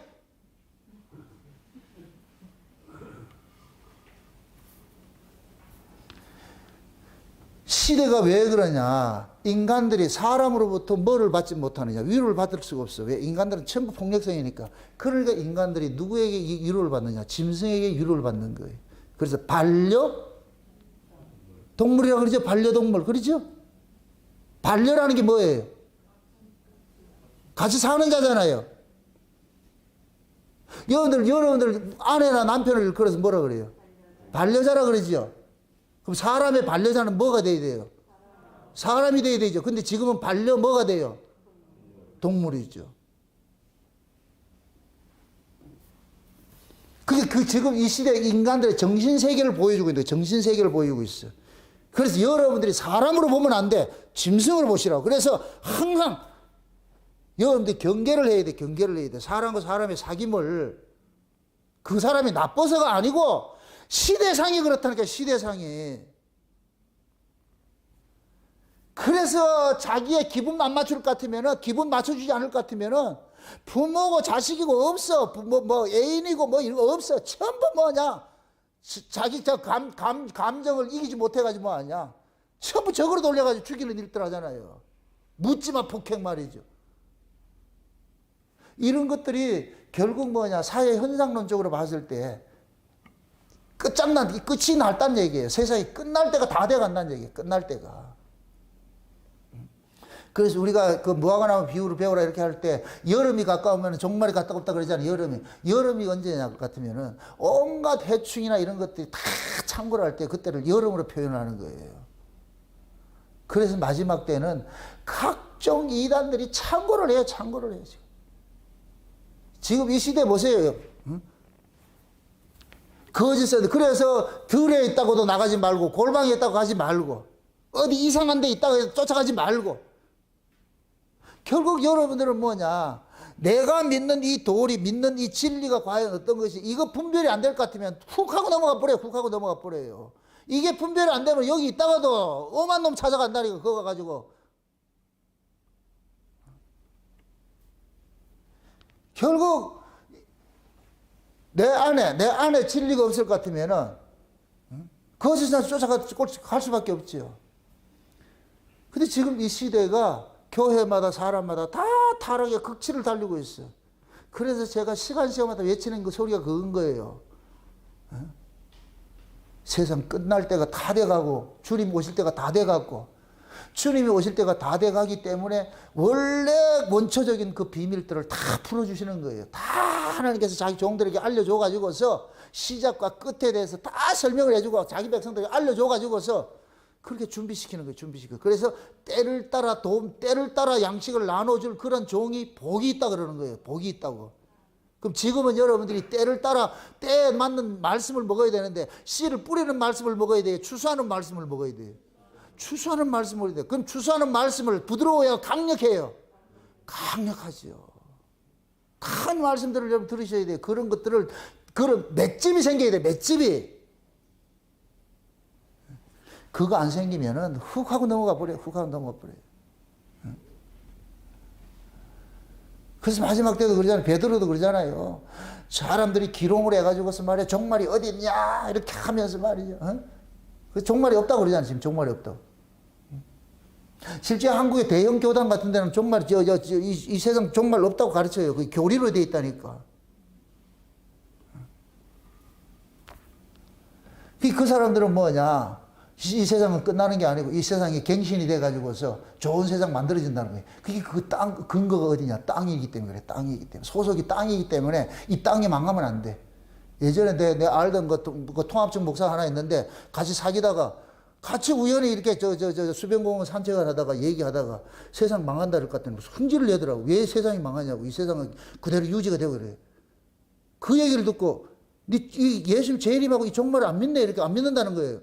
시대가 왜 그러냐. 인간들이 사람으로부터 뭐를 받지 못하느냐. 위로를 받을 수가 없어. 왜? 인간들은 전부 폭력성이니까. 그러니까 인간들이 누구에게 위로를 받느냐. 짐승에게 위로를 받는 거예요. 그래서 동물이라고 그러죠? 반려동물. 그러죠? 반려라는 게 뭐예요? 같이 사는 자잖아요. 여러분들 아내나 남편을 그래서 뭐라 그래요? 반려자라 그러죠? 그럼 사람의 반려자는 뭐가 돼야 돼요? 사람이 돼야 되죠. 근데 지금은 반려 뭐가 돼요? 동물이죠. 그게 지금 이 시대 인간들의 정신세계를 보여주고 있는 거예요. 정신세계를 보여주고 있어. 그래서 여러분들이 사람으로 보면 안 돼. 짐승으로 보시라고. 그래서 항상 여러분들이 경계를 해야 돼. 경계를 해야 돼. 사람과 사람의 사귐을 그 사람이 나빠서가 아니고 시대상이 그렇다니까. 시대상이. 그래서 자기의 기분 안 맞출 것 같으면은, 기분 맞춰주지 않을 것 같으면은, 부모고 자식이고 없어. 뭐 애인이고 뭐 이런 거 없어. 전부 뭐냐. 자기 감정을 이기지 못해가지고 뭐 하냐. 전부 적으로 돌려가지고 죽이는 일들 하잖아요. 묻지마 폭행 말이죠. 이런 것들이 결국 뭐냐. 사회 현상론적으로 봤을 때 끝이 날단 얘기예요. 세상이 끝날 때가 다 돼간다는 얘기예요. 끝날 때가. 그래서 우리가 그 무화과나무 비유를 배우라 이렇게 할 때 여름이 가까우면 종말이 가깝다 그러잖아요. 여름이 언제냐 같으면은 온갖 해충이나 이런 것들이 다 창궐 할 때 그때를 여름으로 표현하는 거예요. 그래서 마지막 때는 각종 이단들이 창궐을 해요. 지금 이 시대 보세요. 거짓을. 그래서 들에 있다고도 나가지 말고, 골방에 있다고 가지 말고, 어디 이상한 데 있다고 해서 쫓아가지 말고. 결국 여러분들은 뭐냐, 내가 믿는 이 도리, 믿는 이 진리가 과연 어떤 것이, 이거 분별이 안 될 것 같으면 훅 하고 넘어가 버려요. 이게 분별이 안 되면 여기 있다가도 엄한 놈 찾아간다니까. 그거 가지고 결국 내 안에 진리가 없을 것 같으면은 거짓을 쫓아갈 수밖에 없지요. 근데 지금 이 시대가 교회마다 사람마다 다 타락의 극치를 달리고 있어. 그래서 제가 시간 시간마다 외치는 그 소리가 그건 거예요. 세상 끝날 때가 다 돼가고, 주님 오실 때가 다 돼가고, 주님이 오실 때가 다 돼가기 때문에 원래 원초적인 그 비밀들을 다 풀어주시는 거예요. 다 하나님께서 자기 종들에게 알려줘가지고서 시작과 끝에 대해서 다 설명을 해주고 자기 백성들에게 알려줘가지고서 그렇게 준비시키는 거예요. 그래서 때를 따라 양식을 나눠줄 그런 종이 복이 있다 그러는 거예요. 복이 있다고. 그럼 지금은 여러분들이 때를 따라 때에 맞는 말씀을 먹어야 되는데, 씨를 뿌리는 말씀을 먹어야 돼요? 추수하는 말씀을 먹어야 돼요? 추수하는 말씀을 먹어야 돼요. 그럼 추수하는 말씀을 부드러워야 강력해요? 강력하죠. 큰 말씀들을 여러분 들으셔야 돼요. 그런 것들을, 그런 맷집이 생겨야 돼요. 맷집이. 그거 안 생기면은 훅 하고 넘어가 버려요. 그래서 마지막 때도 그러잖아요. 베드로도 그러잖아요. 사람들이 기롱을 해가지고서 말이야, 종말이 어디 있냐 이렇게 하면서 말이죠. 그 종말이 없다고 그러잖아요. 지금 종말이 없다고. 실제 한국의 대형 교단 같은 데는 종말이 이 세상 종말 없다고 가르쳐요. 그 교리로 돼 있다니까. 그 사람들은 뭐냐, 이 세상은 끝나는 게 아니고 이 세상이 갱신이 돼가지고서 좋은 세상 만들어진다는 거예요. 그게 그 땅, 근거가 어디냐? 땅이기 때문에 그래. 땅이기 때문에. 소속이 땅이기 때문에 이 땅이 망하면 안 돼. 예전에 내 알던 그 통합적 목사 하나 있는데 같이 사귀다가 같이 우연히 이렇게 수변공원 산책을 하다가 얘기하다가 세상 망한다 그럴 것 같더니 흥질을 내더라고. 왜 세상이 망하냐고. 이 세상은 그대로 유지가 되고 그래. 그 얘기를 듣고 이 예수님 재림하고 이 종말을 안 믿네 이렇게 안 믿는다는 거예요.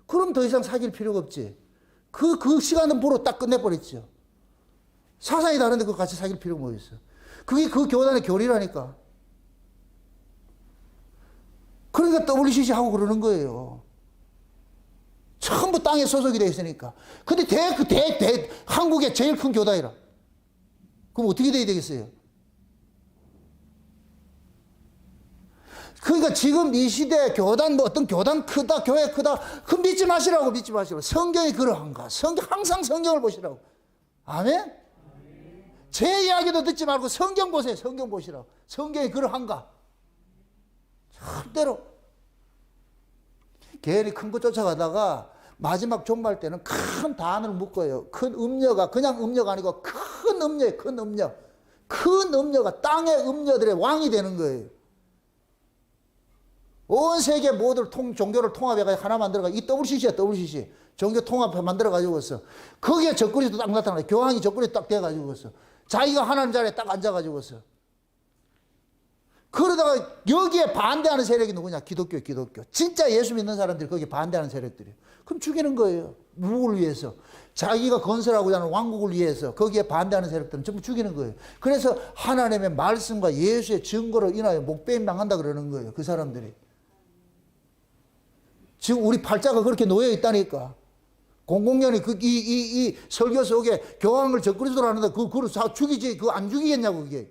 그럼 더 이상 사귈 필요가 없지. 그 시간은 보러 딱 끝내버렸죠. 사상이 다른데 그거 같이 사귈 필요가 뭐 있어. 그게 그 교단의 교리라니까. 그러니까 WCC 하고 그러는 거예요. 전부 땅에 소속이 되어 있으니까. 근데 한국의 제일 큰 교단이라. 그럼 어떻게 돼야 되겠어요? 그러니까 지금 이 시대 교단, 뭐 어떤 교단 크다, 교회 크다, 그 믿지 마시라고. 성경이 그러한가? 항상 성경을 보시라고. 아멘? 제 이야기도 듣지 말고 성경 보세요. 성경 보시라고. 성경이 그러한가? 절대로. 괜히 큰 거 쫓아가다가 마지막 종말 때는 큰 단을 묶어요. 큰 음녀가, 그냥 음녀가 아니고 큰 음녀예요. 큰 음녀. 큰 음녀가 땅의 음녀들의 왕이 되는 거예요. 온 세계 모든 종교를 통합해가지고 하나 만들어가지고, 이 WCC. 종교 통합 만들어가지고서, 거기에 적그리도 딱 나타나요. 교황이 적그리 딱 돼가지고서, 자기가 하나님 자리에 딱 앉아가지고서. 그러다가 여기에 반대하는 세력이 누구냐? 기독교. 진짜 예수 믿는 사람들이 거기에 반대하는 세력들이에요. 그럼 죽이는 거예요. 누구를 위해서? 자기가 건설하고자 하는 왕국을 위해서 거기에 반대하는 세력들은 전부 죽이는 거예요. 그래서 하나님의 말씀과 예수의 증거로 인하여 목배임 당한다 그러는 거예요. 그 사람들이. 지금 우리 팔자가 그렇게 놓여 있다니까. 공공연히 이 설교 속에 교황을 적그리스도로 하는데 그걸 죽이지, 그거 안 죽이겠냐고, 그게.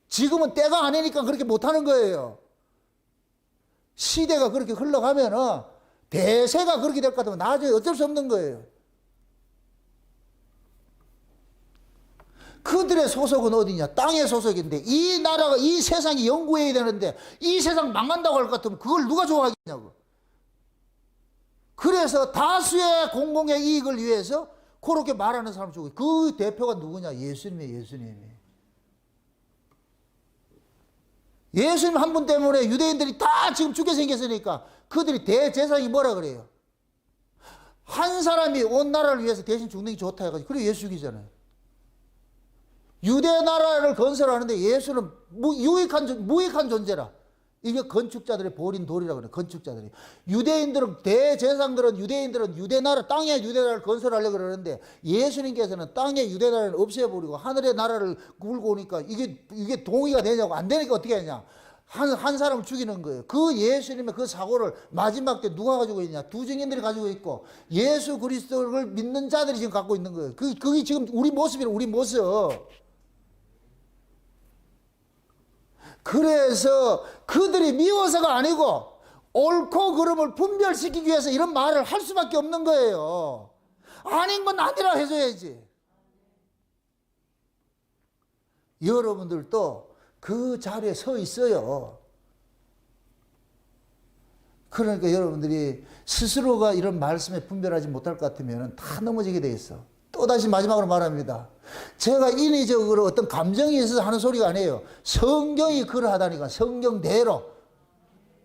지금은 때가 아니니까 그렇게 못하는 거예요. 시대가 그렇게 흘러가면은, 대세가 그렇게 될 것 같으면 나중에 어쩔 수 없는 거예요. 그들의 소속은 어디냐? 땅의 소속인데, 이 나라가, 이 세상이 영구해야 되는데, 이 세상 망한다고 할 것 같으면 그걸 누가 좋아하겠냐고. 그래서 다수의 공공의 이익을 위해서 그렇게 말하는 사람 중에 그 대표가 누구냐? 예수님이에요, 예수님이. 예수님 한 분 때문에 유대인들이 다 지금 죽게 생겼으니까 그들이 대제사장이 뭐라 그래요? 한 사람이 온 나라를 위해서 대신 죽는 게 좋다 해가지고, 그래 예수 죽이잖아요. 유대 나라를 건설하는데 예수는 무익한 존재라. 이게 건축자들의 버린 돌이라고 그래요. 건축자들이. 유대인들은, 대제사장들은 유대인들은 유대 나라, 땅에 유대 나라를 건설하려고 그러는데 예수님께서는 땅에 유대 나라를 없애버리고 하늘의 나라를 굴고 오니까 이게 동의가 되냐고. 안 되니까 어떻게 하냐. 한 사람을 죽이는 거예요. 그 예수님의 그 사고를 마지막 때 누가 가지고 있냐. 두 증인들이 가지고 있고 예수 그리스도를 믿는 자들이 지금 갖고 있는 거예요. 그게 지금 우리 모습이에요. 우리 모습. 그래서 그들이 미워서가 아니고 옳고 그름을 분별시키기 위해서 이런 말을 할 수밖에 없는 거예요. 아닌 건 아니라 해줘야지. 여러분들도 그 자리에 서 있어요. 그러니까 여러분들이 스스로가 이런 말씀에 분별하지 못할 것 같으면 다 넘어지게 돼 있어. 또다시 마지막으로 말합니다. 제가 인위적으로 어떤 감정이 있어서 하는 소리가 아니에요. 성경이 그러하다니까. 성경대로.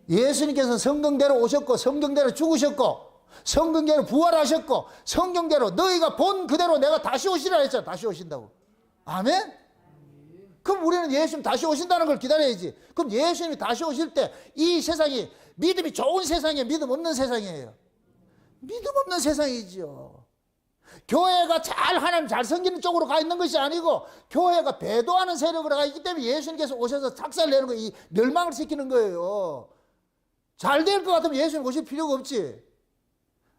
예수님께서 성경대로 오셨고 성경대로 죽으셨고 성경대로 부활하셨고 성경대로 너희가 본 그대로 내가 다시 오시라 했잖아. 다시 오신다고. 아멘? 그럼 우리는 예수님 다시 오신다는 걸 기다려야지. 그럼 예수님이 다시 오실 때 이 세상이 믿음이 좋은 세상이에요? 믿음 없는 세상이에요? 믿음 없는 세상이죠. 교회가 하나님 잘 섬기는 쪽으로 가 있는 것이 아니고 교회가 배도하는 세력으로 가 있기 때문에 예수님께서 오셔서 작살내는 거, 이 멸망을 시키는 거예요. 잘 될 것 같으면 예수님 오실 필요가 없지.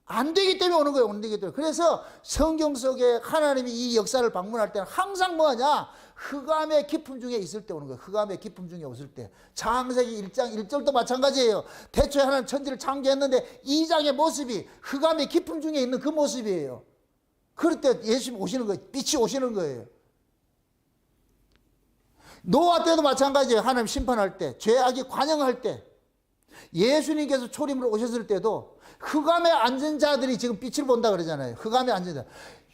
안 되기 때문에 오는 거예요. 안 되기 때문에. 그래서 성경 속에 하나님이 이 역사를 방문할 때는 항상 뭐하냐? 흑암의 기품 중에 있을 때 오는 거예요. 흑암의 기품 중에 없을 때. 창세기 1장 1절도 마찬가지예요. 태초에 하나님 천지를 창조했는데 2장의 모습이 흑암의 기품 중에 있는 그 모습이에요. 그럴 때 예수님 오시는 거예요. 빛이 오시는 거예요. 노아 때도 마찬가지예요. 하나님 심판할 때, 죄악이 관영할 때, 예수님께서 초림으로 오셨을 때도 흑암에 앉은 자들이 지금 빛을 본다 그러잖아요. 흑암에 앉은 자.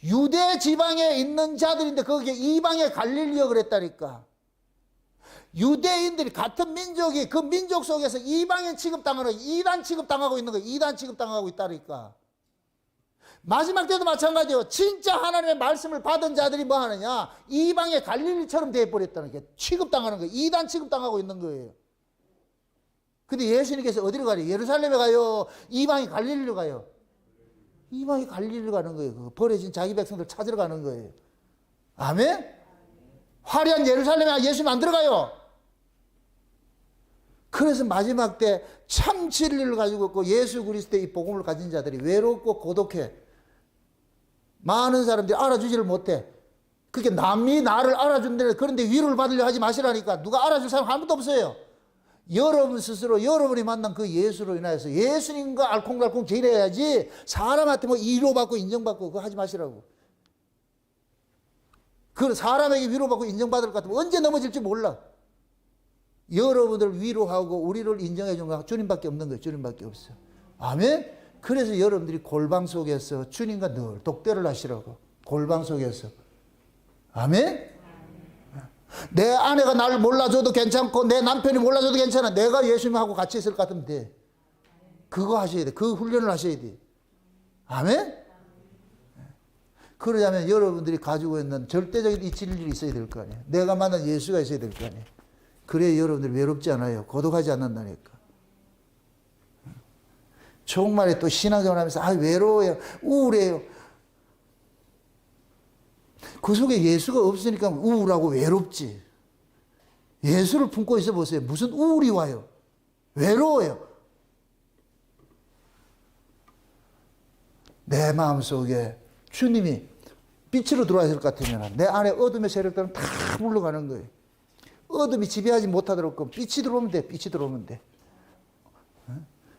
유대 지방에 있는 자들인데 거기에 이방에 갈리려 그랬다니까. 유대인들이 같은 민족이 그 민족 속에서 이방인 취급당하는 이단 취급당하고 있는 거예요. 이단 취급당하고 있다니까. 마지막 때도 마찬가지예요. 진짜 하나님의 말씀을 받은 자들이 뭐 하느냐? 이방의 갈릴리처럼 되어버렸다는 게 취급당하는 거예요. 이단 취급당하고 있는 거예요. 근데 예수님께서 어디로 가요? 예루살렘에 가요? 이방이 갈릴리로 가요? 이방이 갈릴리로 가는 거예요. 그 버려진 자기 백성들 찾으러 가는 거예요. 아멘? 화려한 예루살렘에 예수님 안 들어가요. 그래서 마지막 때 참 진리를 가지고 있고 예수 그리스도의 이 복음을 가진 자들이 외롭고 고독해. 많은 사람들이 알아주지를 못해. 그렇게 남이 나를 알아준다는데 그런데 위로를 받으려 하지 마시라니까. 누가 알아줄 사람 아무도 없어요. 여러분 스스로 여러분이 만난 그 예수로 인하여서 예수님과 알콩달콩 지내야지 사람한테 뭐 위로받고 인정받고 그거 하지 마시라고. 그 사람에게 위로받고 인정받을 것 같으면 언제 넘어질지 몰라. 여러분들 위로하고 우리를 인정해 주는 건 주님밖에 없는 거예요. 주님밖에 없어. 아멘? 그래서 여러분들이 골방 속에서 주님과 늘 독대를 하시라고. 골방 속에서. 아멘? 내 아내가 나를 몰라줘도 괜찮고 내 남편이 몰라줘도 괜찮아. 내가 예수님하고 같이 있을 것 같으면 돼. 그거 하셔야 돼. 그 훈련을 하셔야 돼. 아멘? 그러자면 여러분들이 가지고 있는 절대적인 이 진리가 있어야 될 거 아니에요. 내가 만난 예수가 있어야 될 거 아니에요. 그래야 여러분들이 외롭지 않아요. 고독하지 않는다니까. 정말에 또 신앙생활 하면서 외로워요. 우울해요. 그 속에 예수가 없으니까 우울하고 외롭지. 예수를 품고 있어 보세요. 무슨 우울이 와요. 외로워요. 내 마음속에 주님이 빛으로 들어왔을 것 같으면 내 안에 어둠의 세력들은 다 물러가는 거예요. 어둠이 지배하지 못하도록 빛이 들어오면 돼. 빛이 들어오면 돼.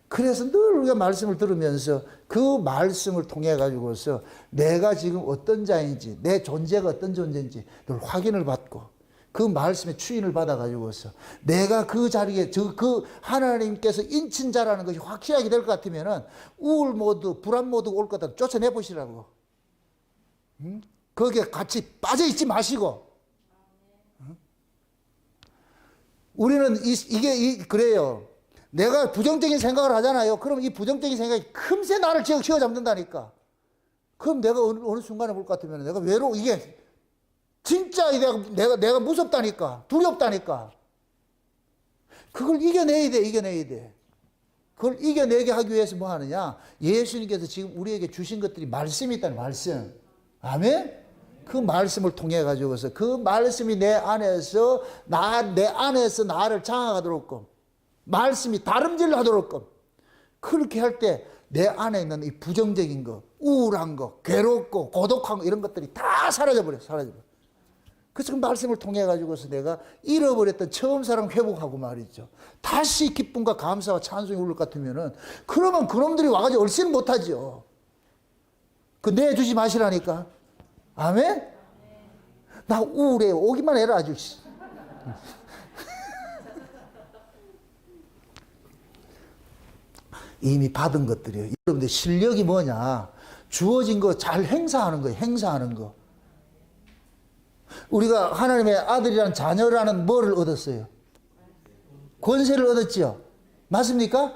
그래서 늘 우리가 말씀을 들으면서 그 말씀을 통해 가지고서 내가 지금 어떤 자인지, 내 존재가 어떤 존재인지 늘 확인을 받고 그 말씀의 추인을 받아 가지고서 내가 그 자리에 그 하나님께서 인친 자라는 것이 확실하게 될 것 같으면은 우울 모드, 불안 모드가 올 거다 쫓아내 보시라고. 거기에 같이 빠져 있지 마시고. 우리는 이게 그래요. 내가 부정적인 생각을 하잖아요. 그럼 이 부정적인 생각이 금세 나를 쥐어잡는다니까. 그럼 내가 어느 순간에 볼 것 같으면 내가 이게 진짜 내가 무섭다니까. 두렵다니까. 그걸 이겨내야 돼. 그걸 이겨내게 하기 위해서 뭐 하느냐. 예수님께서 지금 우리에게 주신 것들이 말씀이 있다는 말씀. 아멘? 그 말씀을 통해 가지고서 그 말씀이 내 안에서 나를 장악하도록 말씀이 다름질하도록 그렇게 할 때 내 안에 있는 이 부정적인 거, 우울한 거, 괴롭고 고독한 거 이런 것들이 다 사라져버려. 그래서 그 말씀을 통해 가지고서 내가 잃어버렸던 처음 사랑 회복하고 말이죠. 다시 기쁨과 감사와 찬송이 울릴 것 같으면은 그러면 그놈들이 와가지고 얼씬 못하죠. 그 내주지 마시라니까. 아멘? 나 우울해. 오기만 해라 아주. 이미 받은 것들이에요. 여러분들 실력이 뭐냐? 주어진 거 잘 행사하는 거예요. 행사하는 거. 우리가 하나님의 아들이란 자녀라는 뭐를 얻었어요? 권세를 얻었지요. 맞습니까?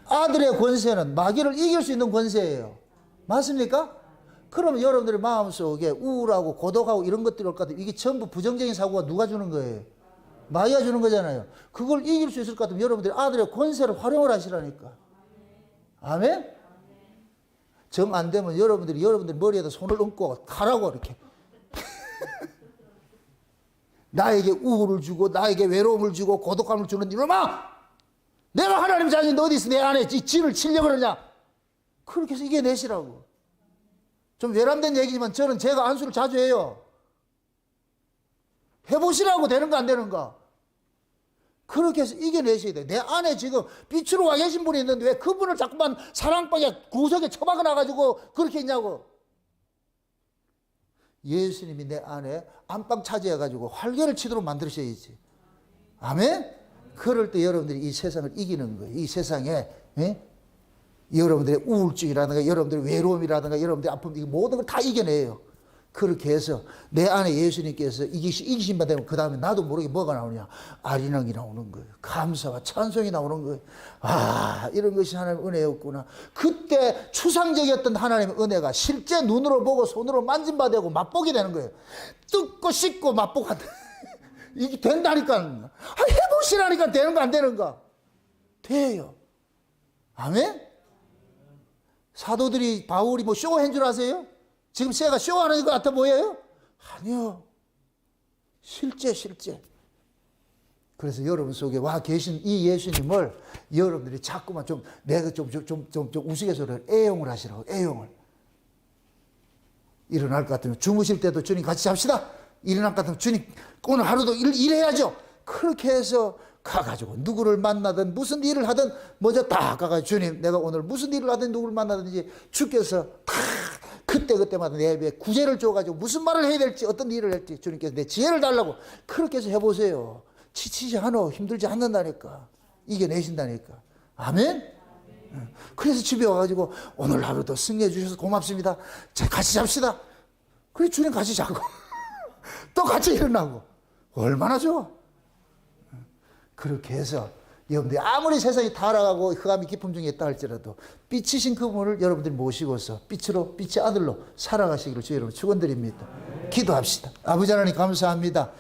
아들의 권세는 마귀를 이길 수 있는 권세예요. 맞습니까? 그러면 여러분들의 마음속에 우울하고 고독하고 이런 것들이 올 것 같아요. 이게 전부 부정적인 사고가 누가 주는 거예요? 마귀가 주는 거잖아요. 그걸 이길 수 있을 것 같으면 여러분들이 아들의 권세를 활용을 하시라니까. 아멘? 정 안 되면 여러분들 머리에다 손을 얹고 가라고 이렇게. 나에게 우울을 주고 나에게 외로움을 주고 고독감을 주는 이놈아! 내가 하나님 자녀인데 어디 있어 내 안에 진을 치려고 그러냐? 그렇게 해서 이겨내시라고. 좀 외람된 얘기지만 저는 제가 안수를 자주 해요. 해보시라고. 되는가 안 되는가. 그렇게 해서 이겨내셔야 돼. 내 안에 지금 빛으로 와 계신 분이 있는데 왜 그분을 자꾸만 사랑방에 구석에 처박아 놔가지고 그렇게 있냐고. 예수님이 내 안에 안방 차지해가지고 활개를 치도록 만드셔야지. 아멘? 그럴 때 여러분들이 이 세상을 이기는 거예요. 이 세상에 여러분들의 우울증이라든가 여러분들의 외로움이라든가 여러분들의 아픔 이 모든 걸 다 이겨내요. 그렇게 해서 내 안에 예수님께서 이기신 바 되면 그 다음에 나도 모르게 뭐가 나오냐. 아리랑이 나오는 거예요. 감사와 찬송이 나오는 거예요. 아, 이런 것이 하나님의 은혜였구나. 그때 추상적이었던 하나님의 은혜가 실제 눈으로 보고 손으로 만진바 되고 맛보게 되는 거예요. 뜯고 씹고 맛보고 이게 된다니까. 해보시라니까. 되는가 안 되는가. 돼요. 아멘? 사도들이 바울이 뭐 쇼한 줄 아세요? 지금 제가 쇼하는 것 같아 보여요? 아니요. 실제. 그래서 여러분 속에 와 계신 이 예수님을 여러분들이 자꾸만 내가 좀 우스갯소리를 애용을 하시라고. 애용을. 일어날 것 같으면 주무실 때도 주님 같이 잡시다. 일어날 것 같으면 주님 오늘 하루도 일해야죠. 그렇게 해서 가가지고 누구를 만나든 무슨 일을 하든 먼저 다 가가지고 주님 내가 오늘 무슨 일을 하든 누구를 만나든지 주께서 다 그때마다 내 입에 구제를 줘가지고 무슨 말을 해야 될지 어떤 일을 할지 주님께서 내 지혜를 달라고 그렇게 해서 해보세요. 지치지 않아. 힘들지 않는다니까. 이겨내신다니까. 아멘? 그래서 집에 와가지고 오늘 하루도 승리해 주셔서 고맙습니다. 자, 같이 잡시다. 그래 주님 같이 자고 또 같이 일어나고 얼마나 좋아. 그렇게 해서 여러분들이 아무리 세상이 타락하고 흑암이 깊음 중에 있다 할지라도 빛이신 그분을 여러분들이 모시고서 빛의 아들로 살아가시기를 주의 이름으로 축원드립니다. 기도합시다. 아버지 하나님 감사합니다.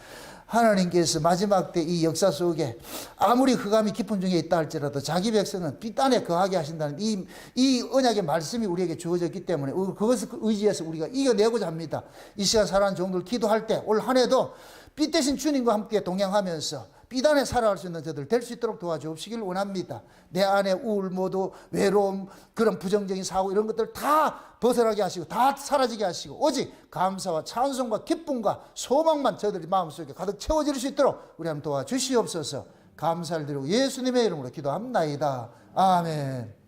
하나님께서 마지막 때 이 역사 속에 아무리 흑암이 깊은 중에 있다 할지라도 자기 백성은 빛 안에 거하게 하신다는 이 언약의 말씀이 우리에게 주어졌기 때문에 그것을 의지해서 우리가 이겨내고자 합니다. 이 시간 살아가는 종들 기도할 때 올 한 해도 빛 대신 주님과 함께 동행하면서 비단에 살아갈 수 있는 저들 될 수 있도록 도와주옵시길 원합니다. 내 안에 우울, 모두 외로움, 그런 부정적인 사고 이런 것들 다 벗어나게 하시고 다 사라지게 하시고 오직 감사와 찬송과 기쁨과 소망만 저들이 마음속에 가득 채워질 수 있도록 우리 한번 도와주시옵소서. 감사를 드리고 예수님의 이름으로 기도합나이다. 아멘.